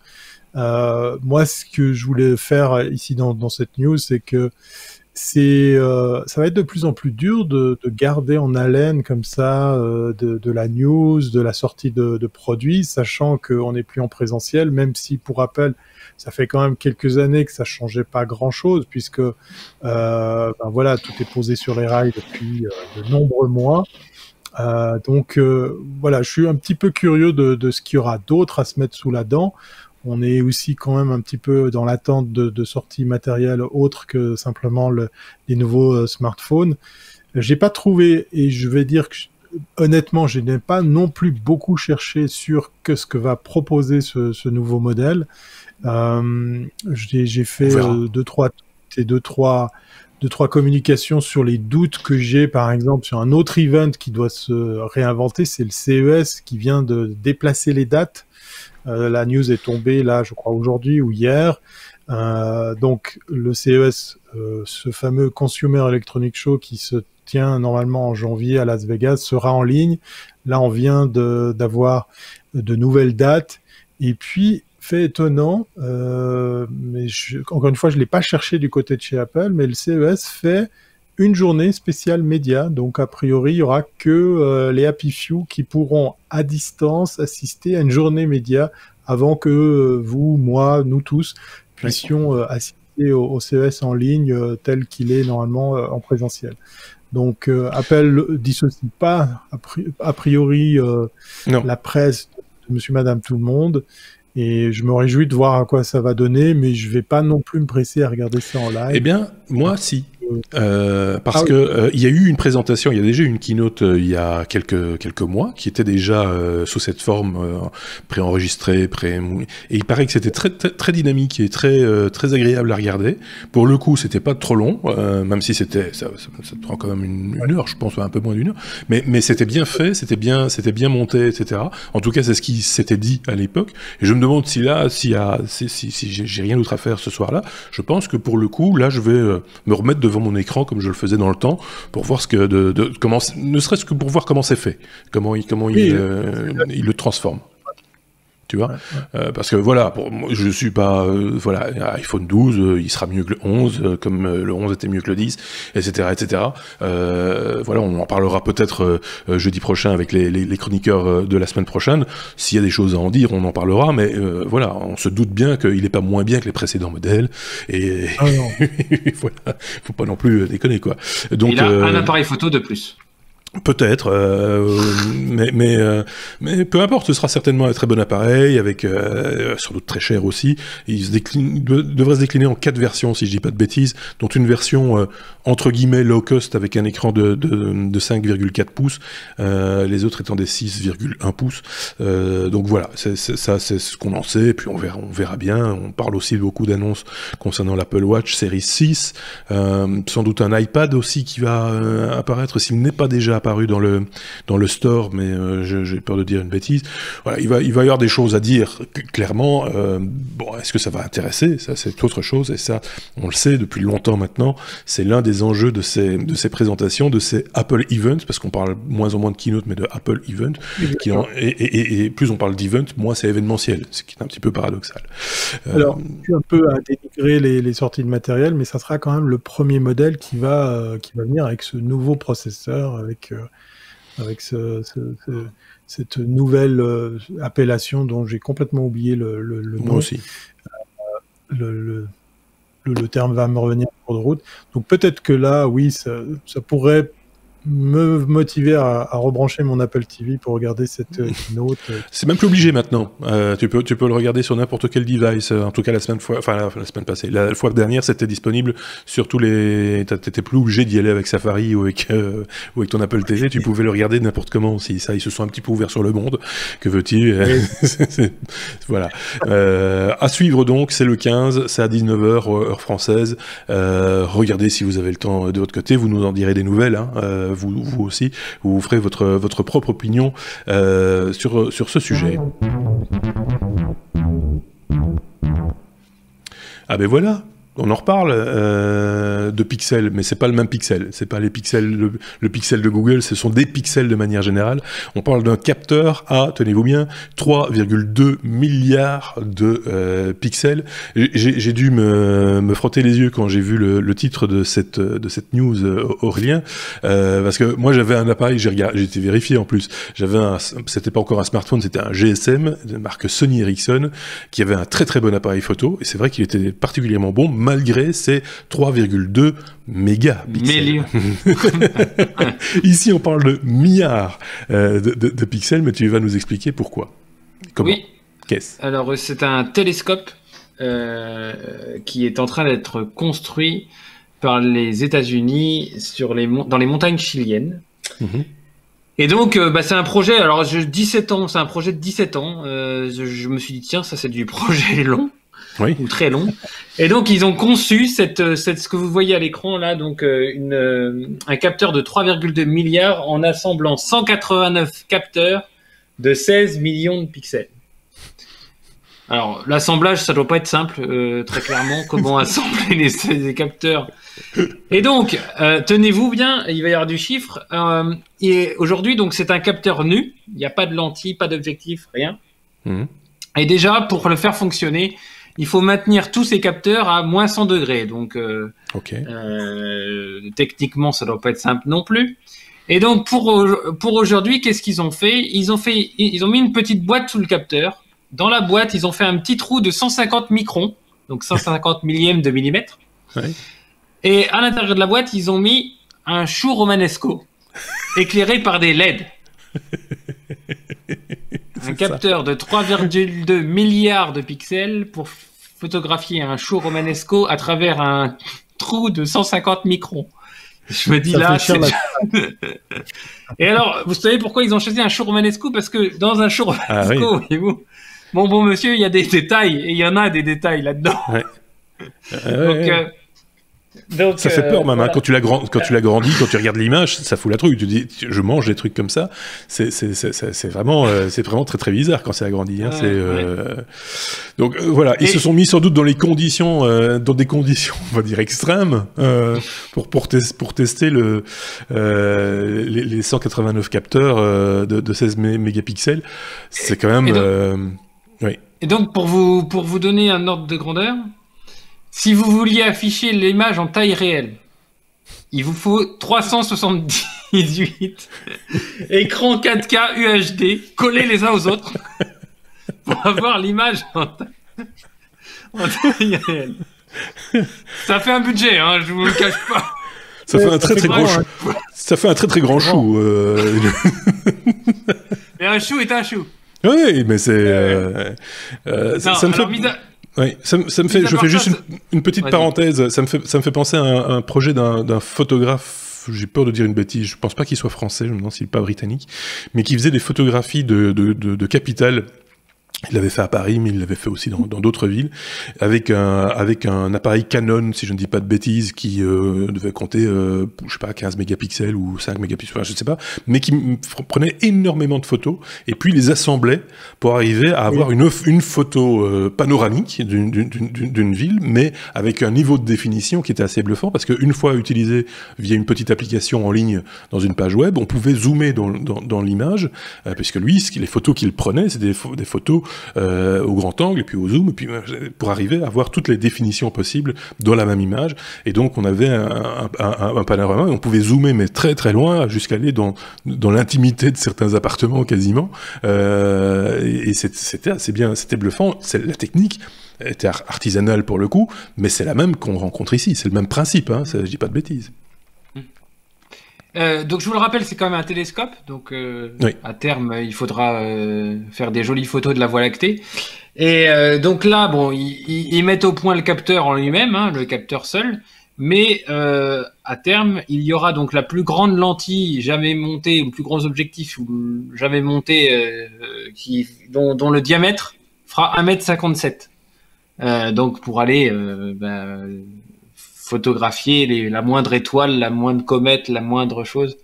Moi, ce que je voulais faire ici dans cette news, c'est que ça va être de plus en plus dur de garder en haleine comme ça de la news, de la sortie de produits, sachant qu'on n'est plus en présentiel, même si, pour rappel, ça fait quand même quelques années que ça changeait pas grand-chose, puisque voilà, tout est posé sur les rails depuis de nombreux mois. Donc voilà, je suis un petit peu curieux de ce qu'il y aura d'autre à se mettre sous la dent. On est aussi quand même un petit peu dans l'attente de sorties matérielles autres que simplement les nouveaux smartphones. J'ai pas trouvé, et je vais dire que honnêtement, je n'ai pas non plus beaucoup cherché sur ce que va proposer ce nouveau modèle. J'ai fait deux, trois communications sur les doutes que j'ai, par exemple, sur un autre event qui doit se réinventer, c'est le CES qui vient de déplacer les dates. La news est tombée là, je crois, aujourd'hui ou hier. Donc le CES, ce fameux Consumer Electronics Show qui se tient normalement en janvier à Las Vegas, sera en ligne. Là, on vient d'avoir de nouvelles dates. Et puis, fait étonnant, mais encore une fois, je ne l'ai pas cherché du côté de chez Apple, mais le CES fait une journée spéciale média. Donc, a priori, il n'y aura que les Happy Few qui pourront, à distance, assister à une journée média avant que vous, moi, nous tous, puissions assister au CES en ligne tel qu'il est normalement en présentiel. Donc, Apple dissocie pas, a priori, la presse de monsieur, madame, tout le monde. Et je me réjouis de voir à quoi ça va donner, mais je vais pas non plus me presser à regarder ça en live.
Eh bien, moi, si. Parce que il y a eu une présentation, il y a déjà eu une keynote il y a quelques mois qui était déjà sous cette forme préenregistrée, et il paraît que c'était très, très, très dynamique et très très agréable à regarder. Pour le coup, c'était pas trop long, même si ça prend quand même une heure, je pense, un peu moins d'une heure. Mais c'était bien fait, c'était bien monté, etc. En tout cas, c'est ce qui s'était dit à l'époque. Et je me demande si j'ai rien d'autre à faire ce soir-là. Je pense que pour le coup, là, je vais me remettre devant mon écran comme je le faisais dans le temps pour voir comment, ne serait-ce que pour voir comment c'est fait, comment il le transforme. Tu vois, parce que voilà, je suis pas, iPhone 12, il sera mieux que le 11, comme le 11 était mieux que le 10, etc., etc. Voilà, on en parlera peut-être jeudi prochain avec les chroniqueurs de la semaine prochaine. S'il y a des choses à en dire, on en parlera, mais voilà, on se doute bien qu'il est pas moins bien que les précédents modèles, et voilà, faut pas non plus déconner, quoi. Donc,
il a un appareil photo de plus.
Peut-être, mais peu importe, ce sera certainement un très bon appareil, avec sans doute très cher aussi. Il devrait se décliner en 4 versions, si je dis pas de bêtises, dont une version entre guillemets low cost avec un écran de 5,4 pouces, les autres étant des 6,1 pouces. Donc voilà, c'est ce qu'on en sait, et puis on verra bien. On parle aussi beaucoup d'annonces concernant l'Apple Watch Series 6, sans doute un iPad aussi qui va apparaître s'il n'est pas déjà apparu dans le store, mais j'ai peur de dire une bêtise. Voilà, il va y avoir des choses à dire clairement. Bon, est-ce que ça va intéresser? Ça, c'est autre chose, et ça, on le sait depuis longtemps maintenant. C'est l'un des enjeux de ces présentations, de ces Apple Events, parce qu'on parle moins en moins de keynote, mais de Apple Event. Et plus on parle d'event, moins c'est événementiel, ce qui est un petit peu paradoxal.
Alors, je suis un peu à dénigrer les sorties de matériel, mais ça sera quand même le premier modèle qui va venir avec ce nouveau processeur, avec cette nouvelle appellation dont j'ai complètement oublié le nom.
Moi aussi.
Le terme va me revenir en cours de route. Donc peut-être que là, oui, ça pourrait me motiver à rebrancher mon Apple TV pour regarder cette keynote.
C'est même plus obligé maintenant. Tu peux le regarder sur n'importe quel device. En tout cas, la semaine passée. La fois dernière, c'était disponible sur tous les... T'étais plus obligé d'y aller avec Safari ou avec ton Apple TV. Tu pouvais le regarder n'importe comment aussi. Ça, ils se sont un petit peu ouverts sur le monde. Que veux-tu? Voilà. À suivre donc, c'est le 15, c'est à 19h, heure française. Regardez si vous avez le temps de votre côté. Vous nous en direz des nouvelles, hein. Vous aussi, vous ferez votre propre opinion sur ce sujet. Ah ben voilà, on en reparle de pixels, mais c'est pas le même pixel. C'est pas les pixels, le pixel de Google, ce sont des pixels de manière générale. On parle d'un capteur à, tenez-vous bien, 3,2 milliards de pixels. J'ai dû me frotter les yeux quand j'ai vu le titre de cette news, Aurélien, parce que moi j'avais un appareil, j'ai été vérifié en plus. C'était pas encore un smartphone, c'était un GSM de marque Sony Ericsson qui avait un très très bon appareil photo, et c'est vrai qu'il était particulièrement bon malgré ses 3,2 mégapixels. Ici on parle de milliards de pixels, mais tu vas nous expliquer pourquoi. Comment?
Oui.
Qu'est-ce?
Alors c'est un télescope qui est en train d'être construit par les États-Unis dans les montagnes chiliennes. Et donc, c'est un projet, alors 17 ans, c'est un projet de 17 ans. Je me suis dit, tiens, ça c'est du projet long, ou très long. Et donc, ils ont conçu ce que vous voyez à l'écran là, donc un capteur de 3,2 milliards en assemblant 189 capteurs de 16 millions de pixels. Alors, l'assemblage, ça doit pas être simple, très clairement. Comment assembler les capteurs? Et donc, tenez-vous bien, il va y avoir du chiffre. Et aujourd'hui, donc, c'est un capteur nu. Il n'y a pas de lentille, pas d'objectif, rien. Et déjà, pour le faire fonctionner, il faut maintenir tous ces capteurs à moins 100 degrés. Donc, techniquement, ça doit pas être simple non plus. Et donc, pour aujourd'hui, qu'est-ce qu'ils ont fait? Ils ont mis une petite boîte sous le capteur. Dans la boîte, ils ont fait un petit trou de 150 microns, donc 150 millièmes de millimètre. Et à l'intérieur de la boîte, ils ont mis un chou romanesco éclairé par des LED. Un capteur de 3,2 milliards de pixels pour photographier un chou romanesco à travers un trou de 150 microns. Je me dis là, Et alors, vous savez pourquoi ils ont choisi un chou romanesco? Parce que dans un chou romanesco, voyez-vous, bon monsieur, il y a des détails, et il y en a des détails là-dedans. Donc,
ça fait peur même, voilà. Quand tu l'agrandis, quand tu regardes l'image, ça fout la trouille. Tu dis, je mange des trucs comme ça. C'est vraiment très très bizarre quand c'est agrandi. Hein. Donc voilà, ils se sont mis sans doute dans des conditions, on va dire extrêmes, pour tester les 189 capteurs de 16 mégapixels. C'est quand même.
Et donc pour vous donner un ordre de grandeur. Si vous vouliez afficher l'image en taille réelle, il vous faut 378 écrans 4K UHD collés les uns aux autres pour avoir l'image en taille réelle. Ça fait un budget, hein, je vous le cache pas.
Ça fait un très très grand chou.
Et un chou est un chou.
Oui, mais c'est. Ça me fait. Oui, ça me fait. Je fais juste une petite parenthèse. Ça me fait penser à un projet d'un photographe. J'ai peur de dire une bêtise. Je pense pas qu'il soit français. Je me demande s'il n'est pas britannique, mais qui faisait des photographies de capitales. Il l'avait fait à Paris, mais il l'avait fait aussi dans d'autres villes, avec un appareil Canon, si je ne dis pas de bêtises, qui devait compter, je sais pas, 15 mégapixels ou 5 mégapixels, enfin, je ne sais pas, mais qui prenait énormément de photos, et puis les assemblait pour arriver à avoir une photo panoramique d'une ville, mais avec un niveau de définition qui était assez bluffant, parce qu'une fois utilisé via une petite application en ligne dans une page web, on pouvait zoomer dans l'image, puisque lui, les photos qu'il prenait, c'était des photos au grand angle et puis au zoom, et puis pour arriver à avoir toutes les définitions possibles dans la même image. Et donc on avait un panorama, et on pouvait zoomer mais très très loin jusqu'à aller dans l'intimité de certains appartements quasiment. Et c'était assez bien, c'était bluffant. La technique était artisanale pour le coup, mais c'est la même qu'on rencontre ici. C'est le même principe, hein, je dis pas de bêtises.
Donc je vous le rappelle, c'est quand même un télescope, donc à terme il faudra faire des jolies photos de la Voie lactée. Et donc là, bon, ils mettent au point le capteur en lui-même, hein, le capteur seul, mais à terme il y aura donc la plus grande lentille jamais montée, ou le plus gros objectif jamais monté, dont le diamètre fera 1,57 m. Donc pour aller photographier la moindre étoile, la moindre comète, la moindre chose.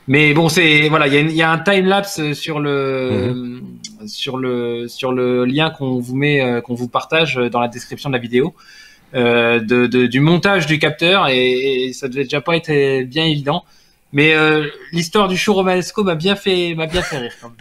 Mais bon, il y a un time lapse sur le lien qu'on vous partage dans la description de la vidéo. du montage du capteur et ça devait déjà pas être bien évident. Mais l'histoire du chou romanesco m'a bien fait rire quand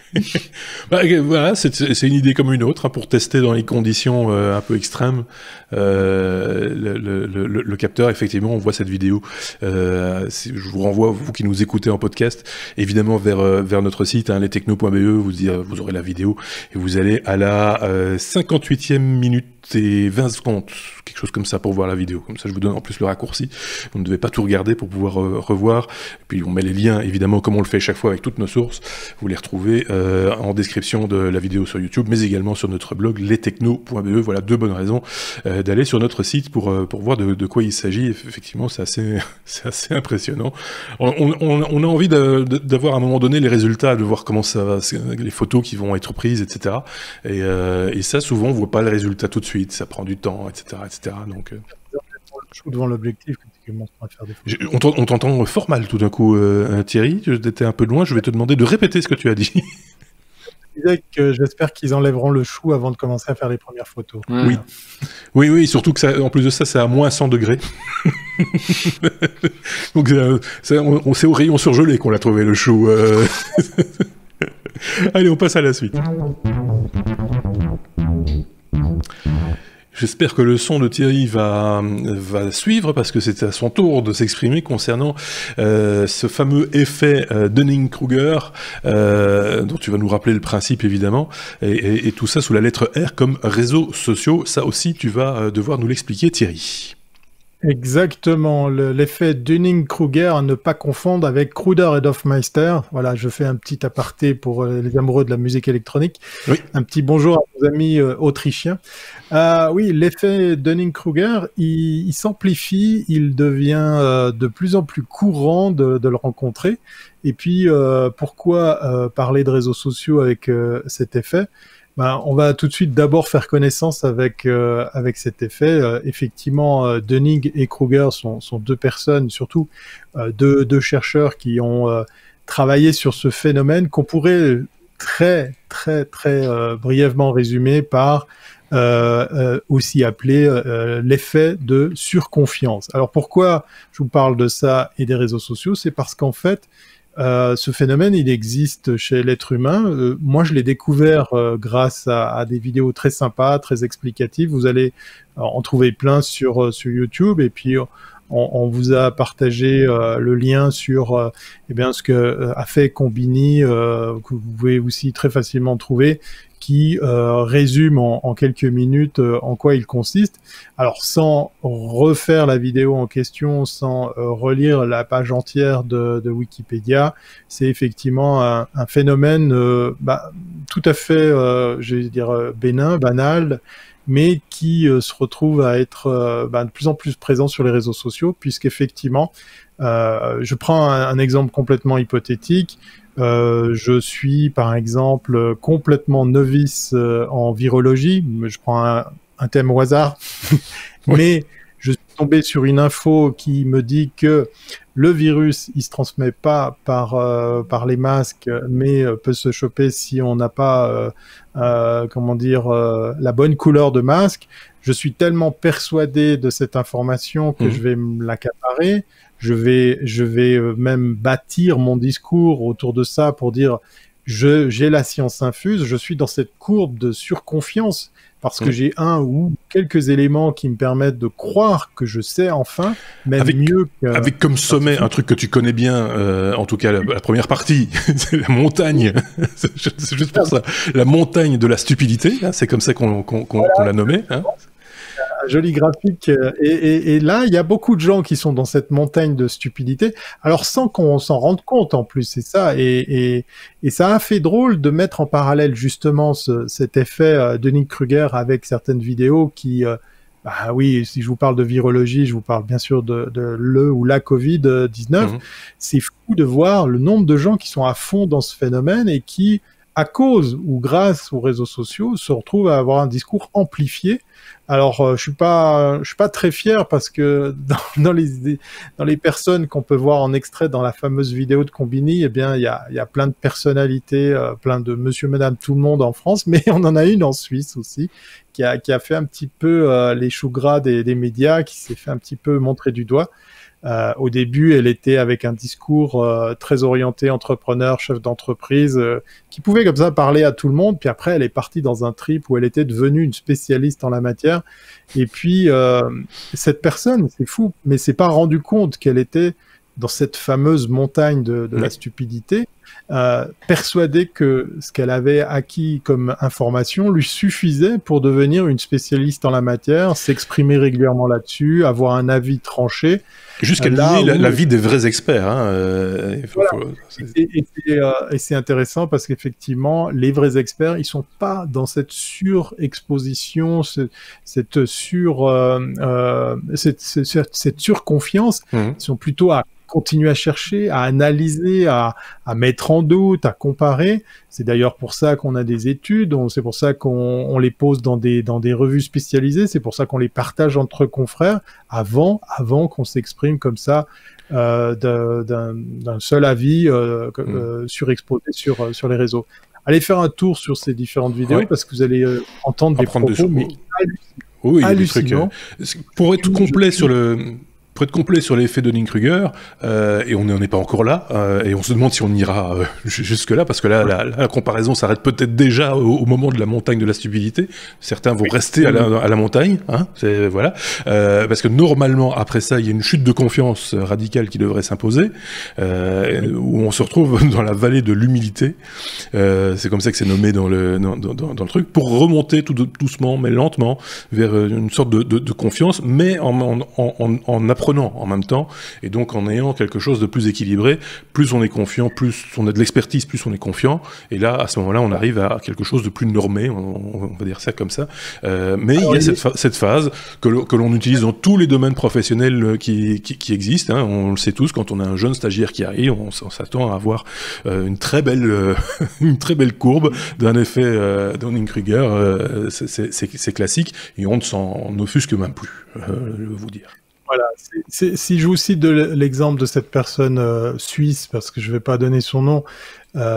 même.
Voilà, c'est une idée comme une autre, hein, pour tester dans les conditions un peu extrêmes. Le capteur, effectivement, on voit cette vidéo. Je vous renvoie, vous qui nous écoutez en podcast, évidemment vers notre site, hein, lestechno.be, vous aurez la vidéo et vous allez à la 58e minute et 20 secondes, quelque chose comme ça, pour voir la vidéo. Comme ça, je vous donne en plus le raccourci. Vous ne devez pas tout regarder pour pouvoir revoir. Et puis, on met les liens, évidemment, comme on le fait chaque fois avec toutes nos sources. Vous les retrouvez en description de la vidéo sur YouTube, mais également sur notre blog lestechno.be. Voilà 2 bonnes raisons d'aller sur notre site pour voir de quoi il s'agit. Effectivement, c'est assez impressionnant. On a envie d'avoir à un moment donné les résultats, de voir comment ça va, les photos qui vont être prises, etc. Et ça, souvent, on voit pas le résultat tout de suite. Ça prend du temps, etc., etc. Donc,
devant l'objectif,
on t'entend fort mal tout d'un coup, Thierry. T'étais un peu loin. Je vais te demander de répéter ce que tu as dit.
Je disais que j'espère qu'ils enlèveront le chou avant de commencer à faire les premières photos.
Ouais. Oui, surtout que ça, en plus de ça, c'est à moins 100 degrés. Donc c'est au rayon surgelé qu'on l'a trouvé, le chou. Allez, on passe à la suite. J'espère que le son de Thierry va suivre, parce que c'est à son tour de s'exprimer concernant ce fameux effet Dunning-Kruger, dont tu vas nous rappeler le principe, évidemment, et tout ça sous la lettre R comme réseaux sociaux. Ça aussi, tu vas devoir nous l'expliquer, Thierry.
Exactement, l'effet Dunning-Kruger, à ne pas confondre avec Kruder et Hofmeister. Voilà, je fais un petit aparté pour les amoureux de la musique électronique. Oui. Un petit bonjour à nos amis autrichiens. Oui, l'effet Dunning-Kruger, il s'amplifie, il devient de plus en plus courant de le rencontrer. Et puis, pourquoi parler de réseaux sociaux avec cet effet ? On va tout de suite d'abord faire connaissance avec cet effet. Effectivement, Dunning et Kruger sont 2 personnes, surtout 2 chercheurs qui ont travaillé sur ce phénomène qu'on pourrait très brièvement résumer par aussi appelé l'effet de surconfiance. Alors pourquoi je vous parle de ça et des réseaux sociaux ? C'est parce qu'en fait, ce phénomène, il existe chez l'être humain. Moi, je l'ai découvert grâce à des vidéos très sympas, très explicatives. Vous allez en trouver plein sur YouTube. Et puis, on vous a partagé le lien sur ce que a fait Combini, que vous pouvez aussi très facilement trouver, qui résume en quelques minutes en quoi il consiste. Alors, sans refaire la vidéo en question, sans relire la page entière de Wikipédia, c'est effectivement un phénomène tout à fait, je vais dire, bénin, banal, mais qui se retrouve à être de plus en plus présent sur les réseaux sociaux, puisqu'effectivement, je prends un exemple complètement hypothétique. Je suis, par exemple, complètement novice en virologie. Je prends un thème au hasard. Oui. Mais je suis tombé sur une info qui me dit que le virus, il se transmet pas par les masques, mais peut se choper si on n'a pas, la bonne couleur de masque. Je suis tellement persuadé de cette information que je vais me l'accaparer. Je vais même bâtir mon discours autour de ça pour dire j'ai la science infuse, je suis dans cette courbe de surconfiance parce que j'ai un ou quelques éléments qui me permettent de croire que je sais enfin, même mieux que...
Avec comme sommet un truc que tu connais bien, en tout cas la première partie, c'est la montagne, c'est juste pour ça, la montagne de la stupidité, hein, c'est comme ça qu'on l'a nommé, hein.
Joli graphique. Et là, il y a beaucoup de gens qui sont dans cette montagne de stupidité, alors sans qu'on s'en rende compte en plus, c'est ça. Et ça a fait drôle de mettre en parallèle justement cet effet Dunning-Kruger avec certaines vidéos qui... oui, si je vous parle de virologie, je vous parle bien sûr de le ou la Covid-19. C'est fou de voir le nombre de gens qui sont à fond dans ce phénomène et qui, à cause ou grâce aux réseaux sociaux, se retrouvent à avoir un discours amplifié. Alors, je suis pas très fier parce que dans les personnes qu'on peut voir en extrait dans la fameuse vidéo de Combini, eh bien, il y a plein de personnalités, plein de monsieur, madame, tout le monde en France, mais on en a une en Suisse aussi, qui a fait un petit peu les choux gras des médias, qui s'est fait un petit peu montrer du doigt. Au début, elle était avec un discours très orienté entrepreneur, chef d'entreprise, qui pouvait comme ça parler à tout le monde. Puis après, elle est partie dans un trip où elle était devenue une spécialiste en la matière. Et puis, cette personne, c'est fou, mais s'est pas rendu compte qu'elle était dans cette fameuse montagne de la stupidité, persuadée que ce qu'elle avait acquis comme information lui suffisait pour devenir une spécialiste en la matière, s'exprimer régulièrement là-dessus, avoir un avis tranché.
Jusqu'à nier l'avis des vrais experts.
Et c'est intéressant parce qu'effectivement, les vrais experts, ils sont pas dans cette surexposition, cette surconfiance. Ils sont plutôt à continuer à chercher, à analyser, à mettre en doute, à comparer. C'est d'ailleurs pour ça qu'on a des études, c'est pour ça qu'on les pose dans des revues spécialisées, c'est pour ça qu'on les partage entre confrères avant qu'on s'exprime comme ça d'un seul avis surexposé sur les réseaux. Allez faire un tour sur ces différentes vidéos parce que vous allez entendre des propos hallucinants.
Pour être complet sur Pour être complet sur l'effet Dunning-Kruger, et on n'en est pas encore là, et on se demande si on ira jusque-là, parce que là, la comparaison s'arrête peut-être déjà au moment de la montagne de la stupidité. Certains vont rester à la montagne, hein, voilà, parce que normalement, après ça, il y a une chute de confiance radicale qui devrait s'imposer, où on se retrouve dans la vallée de l'humilité. C'est comme ça que c'est nommé dans le truc, pour remonter tout doucement, mais lentement, vers une sorte de confiance, mais en apprenant en même temps, et donc en ayant quelque chose de plus équilibré. Plus on est confiant, plus on a de l'expertise, plus on est confiant, et là, à ce moment-là, on arrive à quelque chose de plus normé, on va dire ça comme ça. Mais il y a cette phase que l'on utilise dans tous les domaines professionnels qui existent, hein. On le sait tous, quand on a un jeune stagiaire qui arrive, on s'attend à avoir une très belle courbe d'un effet Dunning-Kruger, c'est classique, et on ne s'en offusque même plus, je veux vous dire.
Voilà, si je vous cite l'exemple de cette personne suisse, parce que je ne vais pas donner son nom,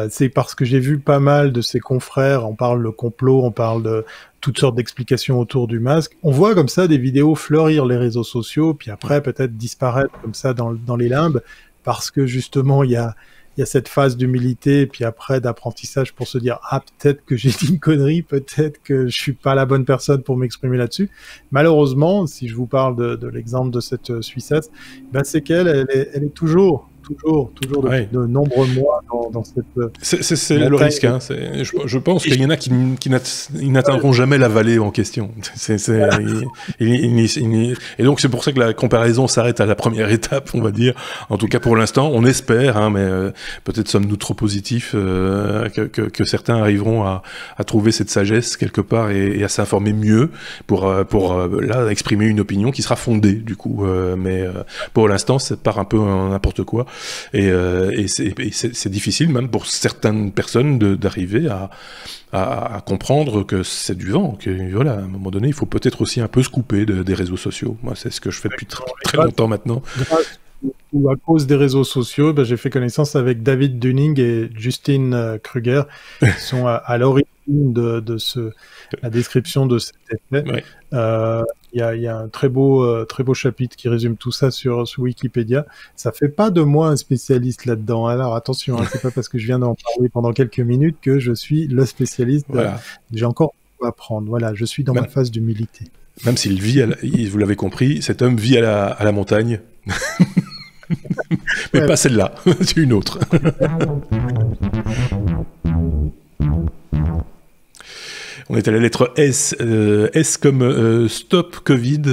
c'est parce que j'ai vu pas mal de ses confrères, on parle de complot, on parle de toutes sortes d'explications autour du masque. On voit comme ça des vidéos fleurir les réseaux sociaux, puis après peut-être disparaître comme ça dans les limbes, parce que justement il y a cette phase d'humilité, puis après d'apprentissage pour se dire « Ah, peut-être que j'ai dit une connerie, peut-être que je suis pas la bonne personne pour m'exprimer là-dessus. » Malheureusement, si je vous parle de l'exemple de cette Suissesse, ben c'est qu'elle est toujours depuis de nombreux mois dans cette...
C'est le risque, hein. Je pense qu'il y en a qui n'atteindront jamais la vallée en question. Et donc c'est pour ça que la comparaison s'arrête à la première étape, on va dire. En tout cas pour l'instant, on espère, hein, mais peut-être sommes-nous trop positifs que certains arriveront à trouver cette sagesse quelque part et à s'informer mieux pour là exprimer une opinion qui sera fondée du coup. Mais pour l'instant, ça part un peu n'importe quoi. Et c'est difficile même pour certaines personnes d'arriver à comprendre que c'est du vent, que voilà, à un moment donné il faut peut-être aussi un peu se couper des réseaux sociaux. Moi c'est ce que je fais depuis très longtemps maintenant.
Ou à cause des réseaux sociaux, j'ai fait connaissance avec David Dunning et Justin Kruger, qui sont à l'origine de la description de cet effet. Ouais. Il y a un très beau chapitre qui résume tout ça sur Wikipédia. Ça fait pas de moi un spécialiste là-dedans. Alors attention, hein, c'est pas parce que je viens d'en parler pendant quelques minutes que je suis le spécialiste. Voilà. J'ai encore à apprendre. Voilà, je suis dans ma phase d'humilité.
Même s'il vit, vous l'avez compris, cet homme vit à la montagne. Mais pas celle-là, c'est une autre. On est à la lettre S. S comme Stop Covid.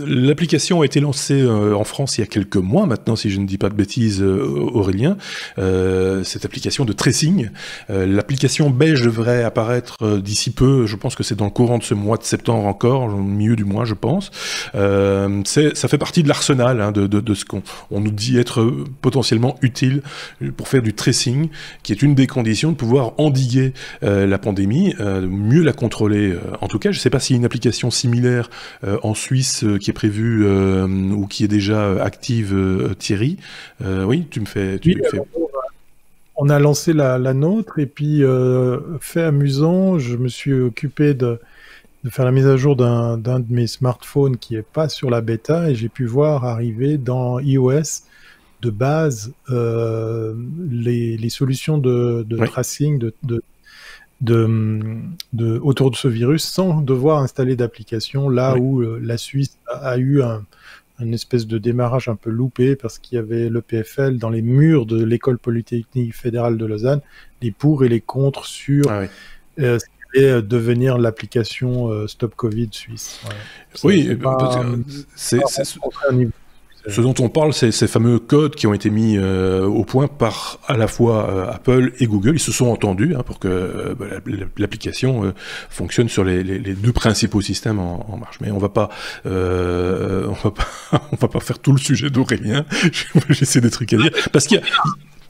L'application a été lancée en France il y a quelques mois maintenant, si je ne dis pas de bêtises, Aurélien. Cette application de tracing. L'application belge devrait apparaître d'ici peu. Je pense que c'est dans le courant de ce mois de septembre encore, au milieu du mois, je pense. Ça fait partie de l'arsenal, hein, de ce qu'on nous dit être potentiellement utile pour faire du tracing, qui est une des conditions de pouvoir endiguer la pandémie. Mieux la contrôler. En tout cas, je ne sais pas s'il y a une application similaire en Suisse qui est prévue ou qui est déjà active, Thierry. Oui, tu me fais...
on a lancé la nôtre, et puis fait amusant, je me suis occupé de faire la mise à jour d'un de mes smartphones qui est pas sur la bêta, et j'ai pu voir arriver dans iOS de base les solutions de tracing autour de ce virus sans devoir installer d'application, là où la Suisse a eu une espèce de démarrage un peu loupé parce qu'il y avait le PFL dans les murs de l'école polytechnique fédérale de Lausanne, les pour et les contre sur ce qui allait devenir l'application Stop Covid suisse.
Oui, c'est ce dont on parle, c'est ces fameux codes qui ont été mis au point par à la fois Apple et Google. Ils se sont entendus pour que l'application fonctionne sur les deux principaux systèmes en marche. Mais on va pas faire tout le sujet d'Aurélien. J'essaie des trucs à dire parce qu'il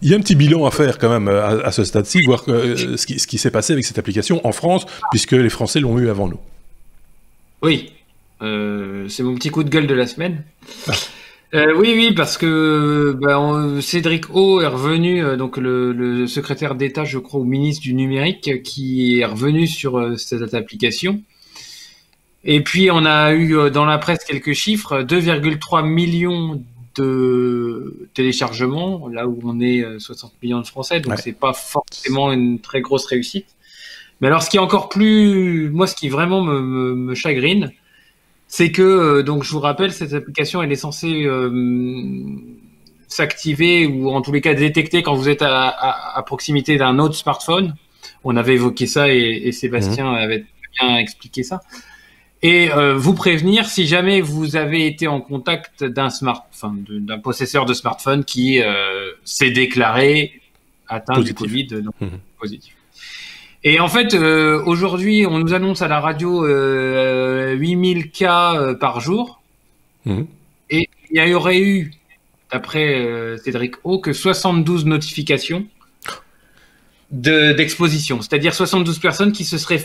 y a un petit bilan à faire quand même à ce stade-ci, voir ce qui s'est passé avec cette application en France, puisque les Français l'ont eu avant nous.
Oui, c'est mon petit coup de gueule de la semaine. Oui, parce que Cédric O est revenu, donc le secrétaire d'État, je crois, au ministre du numérique, qui est revenu sur cette application. Et puis on a eu dans la presse quelques chiffres, 2,3 millions de téléchargements, là où on est 60 millions de Français, donc c'est pas forcément une très grosse réussite. Mais alors ce qui est encore plus, moi ce qui vraiment me chagrine, c'est que, donc je vous rappelle, cette application elle est censée s'activer ou en tous les cas détecter quand vous êtes à proximité d'un autre smartphone. On avait évoqué ça et Sébastien avait bien expliqué ça. Et vous prévenir si jamais vous avez été en contact d'un d'un possesseur de smartphone qui s'est déclaré atteint du Covid, donc positif. Et en fait, aujourd'hui, on nous annonce à la radio 8000 cas par jour. Et il y aurait eu, d'après Cédric O, que 72 notifications d'exposition. C'est-à-dire 72 personnes qui se seraient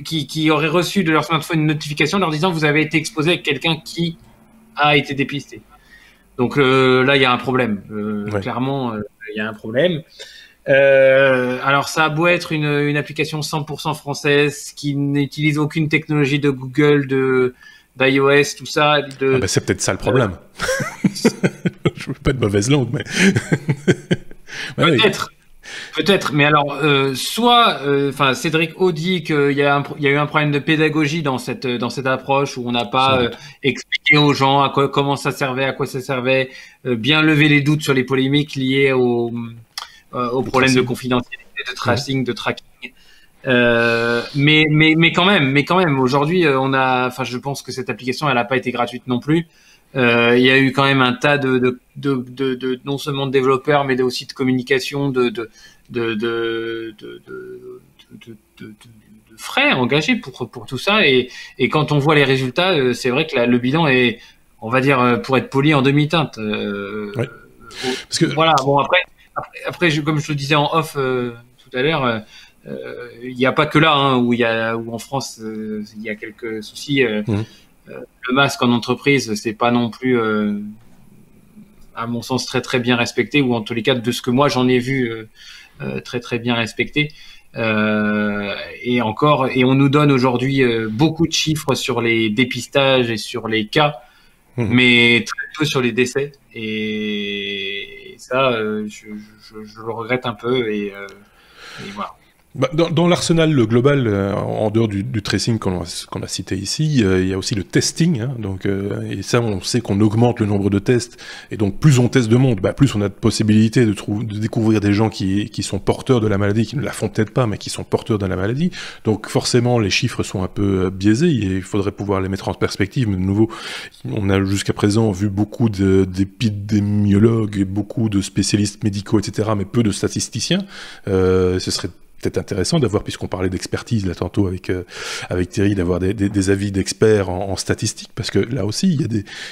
qui auraient reçu de leur smartphone une notification leur disant que vous avez été exposé avec quelqu'un qui a été dépisté. Donc là, il y a un problème. Clairement, il y a un problème. Alors ça a beau être une application 100% française qui n'utilise aucune technologie de Google, d'iOS, tout ça.
C'est peut-être ça le problème. Je veux pas de mauvaise langue, mais
peut-être. Mais alors soit, Cédric O dit qu'il y a eu un problème de pédagogie dans cette approche où on n'a pas expliqué aux gens comment ça servait, à quoi ça servait, bien lever les doutes sur les polémiques liées au problème de confidentialité, de tracing, de tracking. Mais quand même, aujourd'hui, je pense que cette application, elle n'a pas été gratuite non plus. Il y a eu quand même un tas de non seulement de développeurs, mais aussi de communication, de frais engagés pour tout ça. Et quand on voit les résultats, c'est vrai que le bilan est, on va dire, pour être poli, en demi-teinte.
Parce que...
Voilà. Bon, après, comme je le disais en off tout à l'heure, il n'y a pas que là où en France il y a quelques soucis. Le masque en entreprise, c'est pas non plus, à mon sens, très très bien respecté, ou en tous les cas de ce que moi j'en ai vu très très bien respecté. Et on nous donne aujourd'hui beaucoup de chiffres sur les dépistages et sur les cas, mais très peu sur les décès. Et ça, je le regrette un peu. Et voilà.
Dans l'arsenal global, en dehors du tracing qu'on a cité ici, il y a aussi le testing. Et ça, on sait qu'on augmente le nombre de tests. Et donc, plus on teste de monde, plus on a de possibilités de découvrir des gens qui sont porteurs de la maladie, qui ne la font peut-être pas, mais qui sont porteurs de la maladie. Donc, forcément, les chiffres sont un peu biaisés. Et il faudrait pouvoir les mettre en perspective. Mais de nouveau, on a jusqu'à présent vu beaucoup d'épidémiologues, beaucoup de spécialistes médicaux, etc., mais peu de statisticiens. Ce serait peut-être intéressant d'avoir, puisqu'on parlait d'expertise là tantôt avec Thierry, d'avoir des avis d'experts en statistiques, parce que là aussi,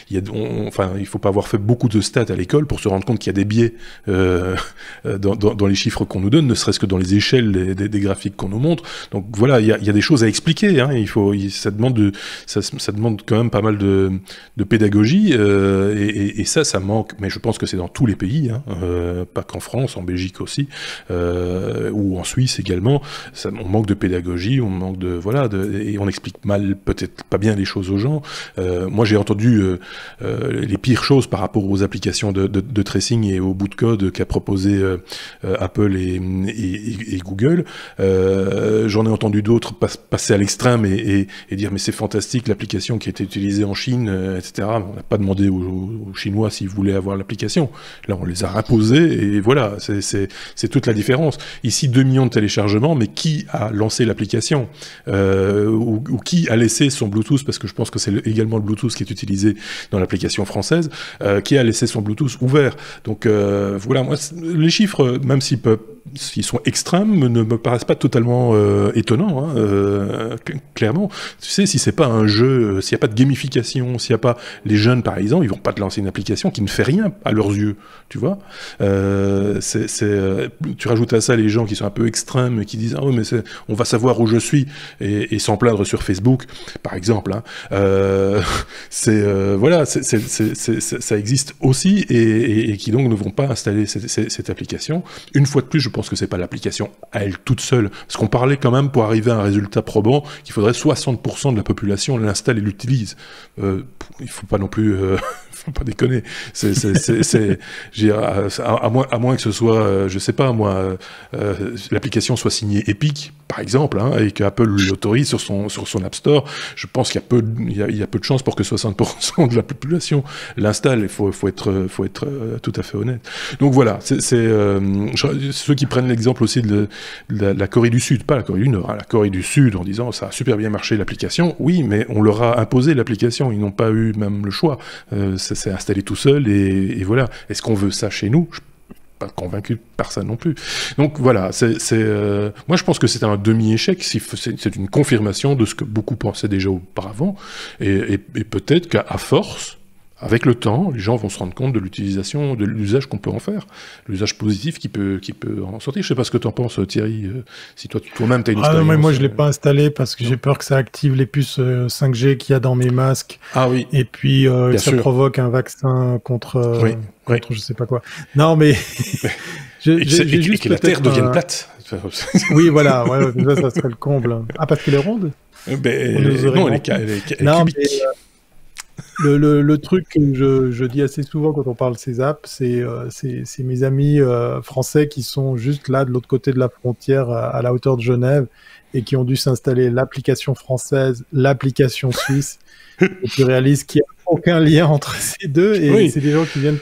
il faut pas avoir fait beaucoup de stats à l'école pour se rendre compte qu'il y a des biais dans les chiffres qu'on nous donne, ne serait-ce que dans les échelles des graphiques qu'on nous montre. Donc voilà, il y a des choses à expliquer. Hein. Ça demande quand même pas mal de pédagogie, et ça manque. Mais je pense que c'est dans tous les pays, hein, pas qu'en France, en Belgique aussi, ou en Suisse également. On manque de pédagogie, on manque et on explique peut-être pas bien les choses aux gens. Moi, j'ai entendu les pires choses par rapport aux applications de tracing et aux bouts de code qu'a proposé Apple et Google. J'en ai entendu d'autres passer à l'extrême et dire mais c'est fantastique l'application qui a été utilisée en Chine, etc. On n'a pas demandé aux Chinois s'ils voulaient avoir l'application. Là, on les a imposés et voilà, c'est toute la différence. Ici, 2 millions de téléchargements, mais qui a lancé l'application ou qui a laissé son Bluetooth, parce que je pense que c'est également le Bluetooth qui est utilisé dans l'application française, qui a laissé son Bluetooth ouvert. Donc voilà, moi, les chiffres, même s'ils sont extrêmes, ne me paraissent pas totalement étonnants, hein, clairement. Tu sais, si c'est pas un jeu, s'il n'y a pas de gamification, s'il n'y a pas les jeunes, par exemple, ils vont pas te lancer une application qui ne fait rien à leurs yeux, tu vois. Tu rajoutes à ça les gens qui sont un peu extrêmes et qui disent ah oui, mais on va savoir où je suis et s'en plaindre sur Facebook, par exemple. Hein. Voilà, ça existe aussi et qui donc ne vont pas installer cette application. Une fois de plus, je pense que c'est pas l'application à elle toute seule, parce qu'on parlait quand même pour arriver à un résultat probant qu'il faudrait 60% de la population l'installe et l'utilise. Il faut pas non plus faut pas déconner. À moins que ce soit, je sais pas moi, l'application soit signée Epic, par exemple, hein, et qu'Apple l'autorise sur son App Store. Je pense qu'il y a peu de chances pour que 60% de la population l'installe. Il faut être tout à fait honnête. Donc voilà, ceux qui prennent l'exemple aussi de la Corée du Sud, pas la Corée du Nord, hein, la Corée du Sud, en disant ça a super bien marché l'application. Oui, mais on leur a imposé l'application. Ils n'ont pas eu même le choix. Ça s'est installé tout seul et voilà. Est-ce qu'on veut ça chez nous ? Je suis pas convaincu par ça non plus. Donc voilà, moi je pense que c'est un demi-échec, c'est une confirmation de ce que beaucoup pensaient déjà auparavant, et peut-être qu'à force, avec le temps, les gens vont se rendre compte de l'utilisation, de l'usage qu'on peut en faire, l'usage positif qui peut en sortir. Je sais pas ce que tu en penses, Thierry, si toi-même tu as une expérience.
Non, mais moi je l'ai pas installé parce que j'ai peur que ça active les puces 5G qu'il y a dans mes masques.
Ah oui.
Et puis que ça provoque un vaccin contre je sais pas quoi. Non, mais
j'ai juste que la Terre devienne plate.
Oui, voilà, ça serait le comble. Ah, parce qu'elle est ronde ?
Non, elle est cubique.
Le truc que je dis assez souvent quand on parle de ces apps, c'est mes amis français qui sont juste là de l'autre côté de la frontière à la hauteur de Genève et qui ont dû s'installer l'application française, l'application suisse, et tu réalises qu'il n'y a aucun lien entre ces deux, et c'est des gens qui viennent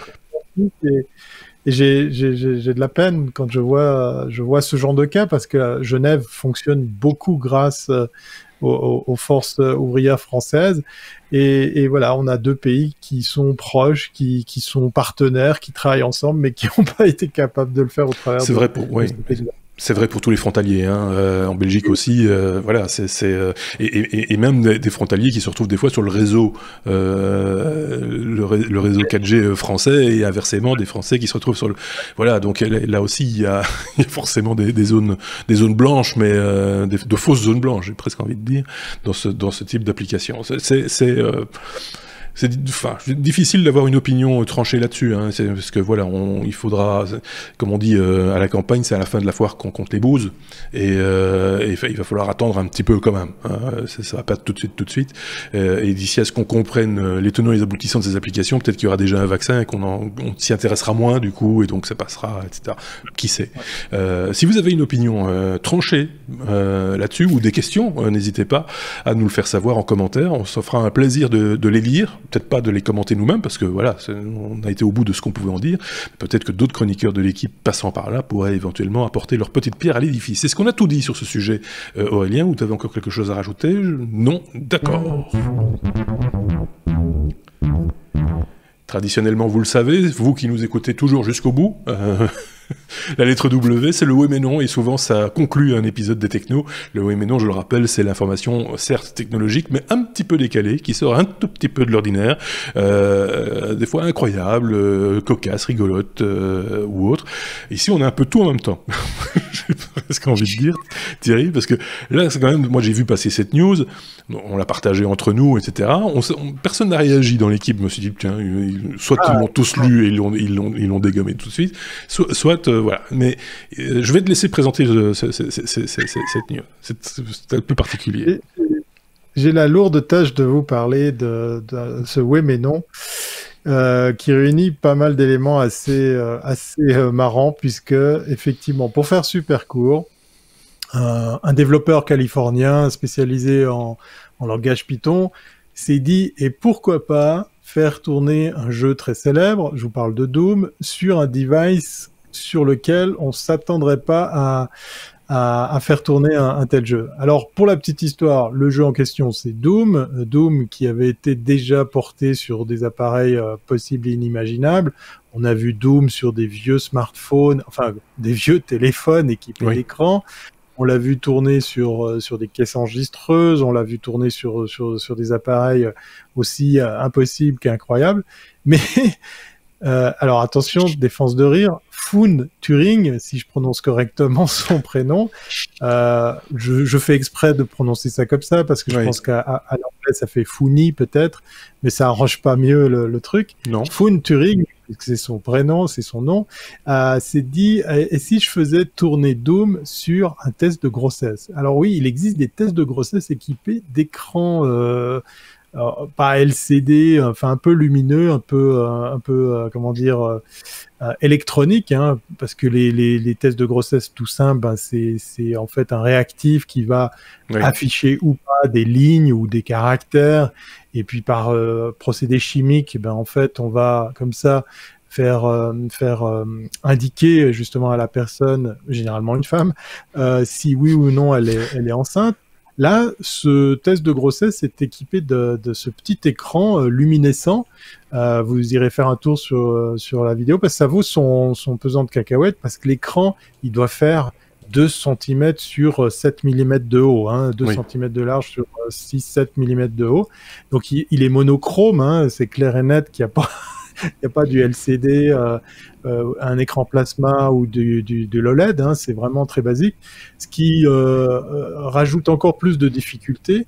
et j'ai de la peine quand je vois ce genre de cas, parce que Genève fonctionne beaucoup grâce aux forces ouvrières françaises, et voilà, on a 2 pays qui sont proches, qui sont partenaires, qui travaillent ensemble, mais qui n'ont pas été capables de le faire au travers.
C'est vrai c'est vrai pour tous les frontaliers, hein. En Belgique aussi, voilà, et même des frontaliers qui se retrouvent des fois sur le réseau, le réseau 4G français, et inversement des Français qui se retrouvent sur le, voilà, donc là aussi il y a forcément des zones blanches, mais de fausses zones blanches, j'ai presque envie de dire, dans ce type d'application. C'est difficile d'avoir une opinion tranchée là-dessus, hein, parce que voilà, il faudra, comme on dit à la campagne, c'est à la fin de la foire qu'on compte les bouses, et il va falloir attendre un petit peu quand même, hein, ça va pas tout de suite, et d'ici à ce qu'on comprenne les tenants et les aboutissants de ces applications, peut-être qu'il y aura déjà un vaccin et qu'on s'y intéressera moins du coup, et donc ça passera, etc. Qui sait. Si vous avez une opinion tranchée là-dessus, ou des questions, n'hésitez pas à nous le faire savoir en commentaire, on se fera un plaisir de les lire, peut-être pas de les commenter nous-mêmes, parce que voilà, on a été au bout de ce qu'on pouvait en dire. Peut-être que d'autres chroniqueurs de l'équipe passant par là pourraient éventuellement apporter leur petite pierre à l'édifice. Est-ce qu'on a tout dit sur ce sujet, Aurélien, ou tu avais encore quelque chose à rajouter ? Non ? D'accord. Traditionnellement, vous le savez, vous qui nous écoutez toujours jusqu'au bout, La lettre W, c'est le oui mais non, et souvent ça conclut un épisode des technos. Le oui mais non, je le rappelle, c'est l'information certes technologique, mais un petit peu décalée, qui sort un tout petit peu de l'ordinaire, des fois incroyable, cocasse, rigolote ou autre. Ici, on a un peu tout en même temps. J'ai presque envie de dire, Thierry, parce que là, c'est quand même, moi j'ai vu passer cette news, on l'a partagée entre nous, etc. Personne n'a réagi dans l'équipe. Je me suis dit, tiens, soit ils l'ont tous lu et ils l'ont dégommé tout de suite, soit voilà. Mais je vais te laisser présenter cette news. C'est un peu particulier.
J'ai la lourde tâche de vous parler de ce oui mais non. Qui réunit pas mal d'éléments assez marrants, puisque effectivement, pour faire super court, un développeur californien spécialisé en langage Python s'est dit, et pourquoi pas faire tourner un jeu très célèbre, je vous parle de Doom, sur un device sur lequel on s'attendrait pas à faire tourner un tel jeu. Alors, pour la petite histoire, le jeu en question, c'est Doom. Doom qui avait été déjà porté sur des appareils possibles et inimaginables. On a vu Doom sur des vieux smartphones, enfin, des vieux téléphones équipés d'écran. On l'a vu tourner sur des caisses enregistreuses. On l'a vu tourner sur des appareils aussi impossibles qu'incroyables. Mais... alors attention, défense de rire, Foon Turing, si je prononce correctement son prénom, je fais exprès de prononcer ça comme ça parce que je pense qu'à l'anglais ça fait Foony peut-être, mais ça arrange pas mieux le truc.
Non.
Foon Turing, c'est son prénom, c'est son nom, s'est dit, et si je faisais tourner Doom sur un test de grossesse? Alors oui, il existe des tests de grossesse équipés d'écrans pas LCD, enfin un peu lumineux, un peu comment dire, électronique, hein, parce que les tests de grossesse tout simple, ben c'est en fait un réactif qui va afficher ou pas des lignes ou des caractères, et puis par procédé chimique, ben en fait on va comme ça faire indiquer justement à la personne, généralement une femme, si oui ou non elle est enceinte. Là, ce test de grossesse est équipé de ce petit écran luminescent. Vous irez faire un tour sur la vidéo parce que ça vaut son pesant de cacahuètes, parce que l'écran, il doit faire 2 cm sur 7 mm de haut, hein, 2 cm de large sur 6-7 mm de haut. Donc il est monochrome, hein, c'est clair et net qu'il n'y a pas... Il n'y a pas du LCD, un écran plasma ou de l'OLED, hein, c'est vraiment très basique. Ce qui rajoute encore plus de difficultés.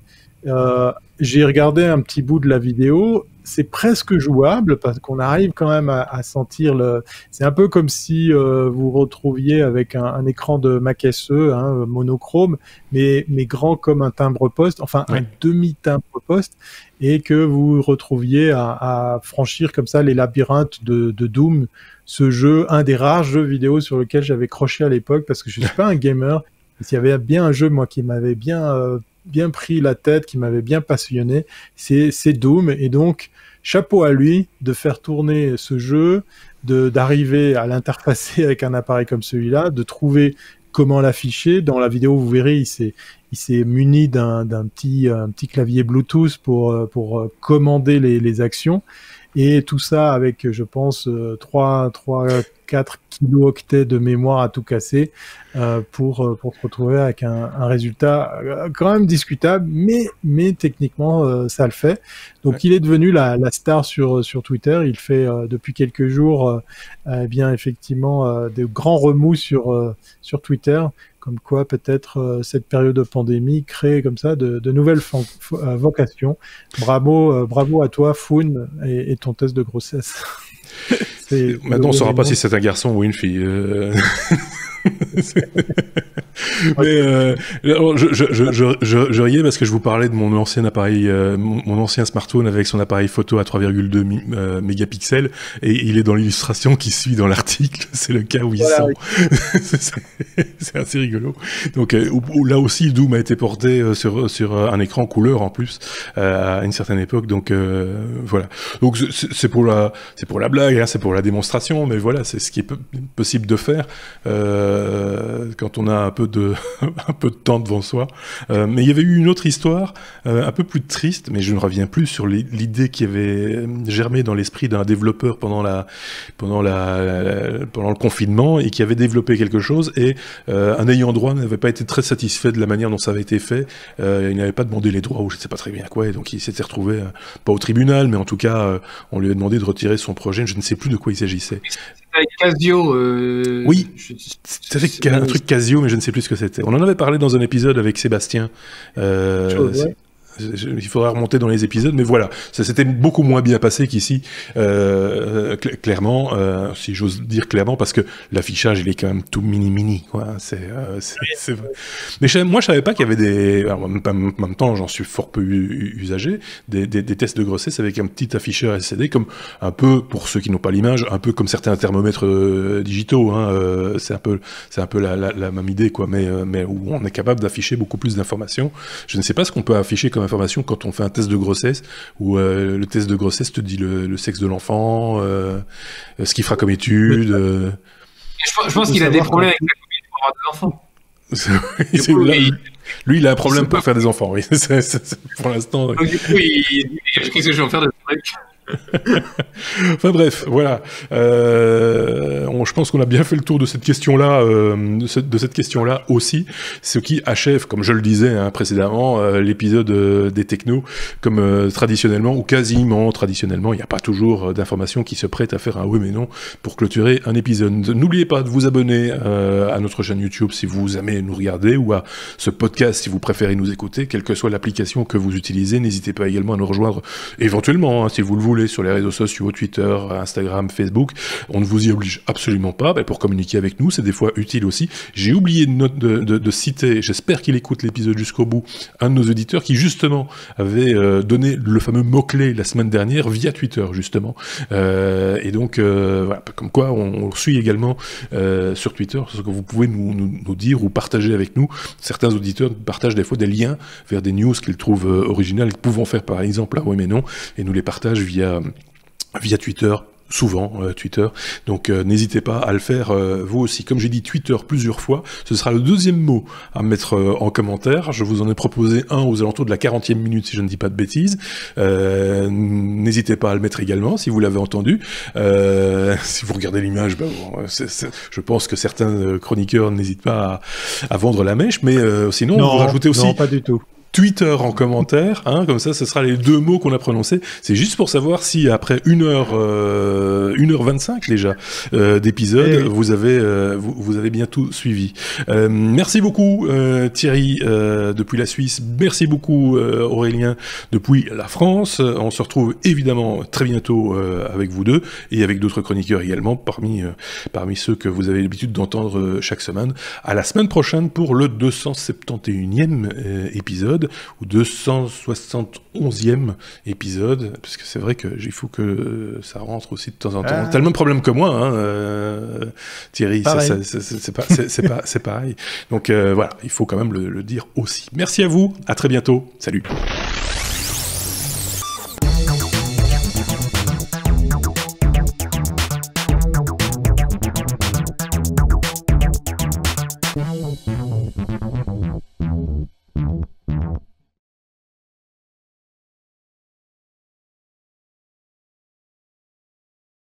J'ai regardé un petit bout de la vidéo, c'est presque jouable parce qu'on arrive quand même à sentir c'est un peu comme si vous retrouviez avec un écran de Mac SE, hein, monochrome, mais grand comme un timbre-poste, enfin un demi-timbre-poste, et que vous retrouviez à franchir comme ça les labyrinthes de Doom, ce jeu, un des rares jeux vidéo sur lequel j'avais croché à l'époque, parce que je suis pas un gamer. S'il y avait bien un jeu, moi, qui m'avait bien pris la tête, qui m'avait bien passionné, c'est Doom. Et donc, chapeau à lui de faire tourner ce jeu, d'arriver à l'interfacer avec un appareil comme celui-là, de trouver comment l'afficher. Dans la vidéo, vous verrez, il s'est muni d'un petit clavier Bluetooth pour commander les actions. Et tout ça avec, je pense, 4 kilo-octets de mémoire à tout casser pour se retrouver avec un résultat quand même discutable, mais techniquement ça le fait. Donc il est devenu la star sur Twitter. Il fait depuis quelques jours bien effectivement de grands remous sur Twitter, comme quoi peut-être cette période de pandémie crée comme ça de nouvelles vocations. Bravo à toi, Foon, et ton test de grossesse.
Maintenant, on ne saura pas si c'est un garçon ou une fille. Mais je riais parce que je vous parlais de mon ancien appareil, mon ancien smartphone avec son appareil photo à 3,2 mégapixels, et il est dans l'illustration qui suit dans l'article. C'est le cas où ils sont. C'est assez rigolo. Donc là aussi, Doom a été porté sur un écran couleur en plus à une certaine époque. Donc voilà. Donc c'est pour la blague, hein, c'est pour la démonstration, mais voilà, c'est ce qui est possible de faire. quand on a un peu de temps devant soi. Mais il y avait eu une autre histoire, un peu plus triste, mais je ne reviens plus sur l'idée qui avait germé dans l'esprit d'un développeur pendant le confinement et qui avait développé quelque chose, et un ayant droit n'avait pas été très satisfait de la manière dont ça avait été fait. Il n'avait pas demandé les droits, ou je ne sais pas très bien quoi, et donc il s'était retrouvé, pas au tribunal, mais en tout cas, on lui a demandé de retirer son projet. Je ne sais plus de quoi il s'agissait.
C'était avec Casio.
Oui, c'était un truc Casio, mais je ne sais plus ce que c'était. On en avait parlé dans un épisode avec Sébastien. Ouais. Il faudra remonter dans les épisodes, mais voilà, ça s'était beaucoup moins bien passé qu'ici, clairement, si j'ose dire clairement, parce que l'affichage il est quand même tout mini quoi. C'est vrai. Mais moi je savais pas qu'il y avait des, alors, en même temps j'en suis fort peu usagé, des tests de grossesse avec un petit afficheur LCD, comme un peu, pour ceux qui n'ont pas l'image, un peu comme certains thermomètres digitaux, hein, c'est un peu la même idée quoi, mais où on est capable d'afficher beaucoup plus d'informations. Je ne sais pas ce qu'on peut afficher comme information quand on fait un test de grossesse, où le test de grossesse te dit le sexe de l'enfant, ce qu'il fera comme étude.
Je pense qu'il a des problèmes avec la communauté pour avoir des enfants.
Lui, il a un problème pour faire des enfants, oui. Pour l'instant.
Donc, du coup, qu'est-ce que je vais en faire de ce truc?
Enfin bref, voilà. Je pense qu'on a bien fait le tour de cette question-là, de cette question-là aussi, ce qui achève, comme je le disais précédemment, l'épisode des technos, comme traditionnellement ou quasiment traditionnellement, il n'y a pas toujours d'informations qui se prêtent à faire un oui mais non pour clôturer un épisode. N'oubliez pas de vous abonner à notre chaîne YouTube si vous aimez nous regarder, ou à ce podcast si vous préférez nous écouter, quelle que soit l'application que vous utilisez. N'hésitez pas également à nous rejoindre éventuellement, si vous le voulez, sur les réseaux sociaux, Twitter, Instagram, Facebook. On ne vous y oblige absolument pas, pour communiquer avec nous, c'est des fois utile aussi. J'ai oublié de citer, j'espère qu'il écoute l'épisode jusqu'au bout, un de nos auditeurs qui justement avait donné le fameux mot-clé la semaine dernière via Twitter justement. Et donc, voilà, comme quoi on suit également sur Twitter, ce que vous pouvez nous dire ou partager avec nous. Certains auditeurs partagent des fois des liens vers des news qu'ils trouvent originales, qu'ils pouvons faire par exemple là, oui mais non, et nous les partagent via Twitter, souvent Twitter, donc n'hésitez pas à le faire vous aussi. Comme j'ai dit Twitter plusieurs fois, ce sera le deuxième mot à mettre en commentaire. Je vous en ai proposé un aux alentours de la 40e minute si je ne dis pas de bêtises. N'hésitez pas à le mettre également si vous l'avez entendu. Si vous regardez l'image, je pense que certains chroniqueurs n'hésitent pas à vendre la mèche, mais sinon vous rajoutez aussi...
Non, pas du tout.
Twitter en commentaire, comme ça, ce sera les deux mots qu'on a prononcés. C'est juste pour savoir si après 1h25 déjà d'épisode, vous avez bien tout suivi. Merci beaucoup Thierry depuis la Suisse. Merci beaucoup Aurélien depuis la France. On se retrouve évidemment très bientôt avec vous deux et avec d'autres chroniqueurs également parmi ceux que vous avez l'habitude d'entendre chaque semaine. À la semaine prochaine pour le 271e épisode. Ou 271e épisode, parce que c'est vrai qu'il faut que ça rentre aussi de temps en temps. T'as le même problème que moi, Thierry, c'est pareil. Donc voilà, il faut quand même le dire aussi. Merci à vous, à très bientôt, salut.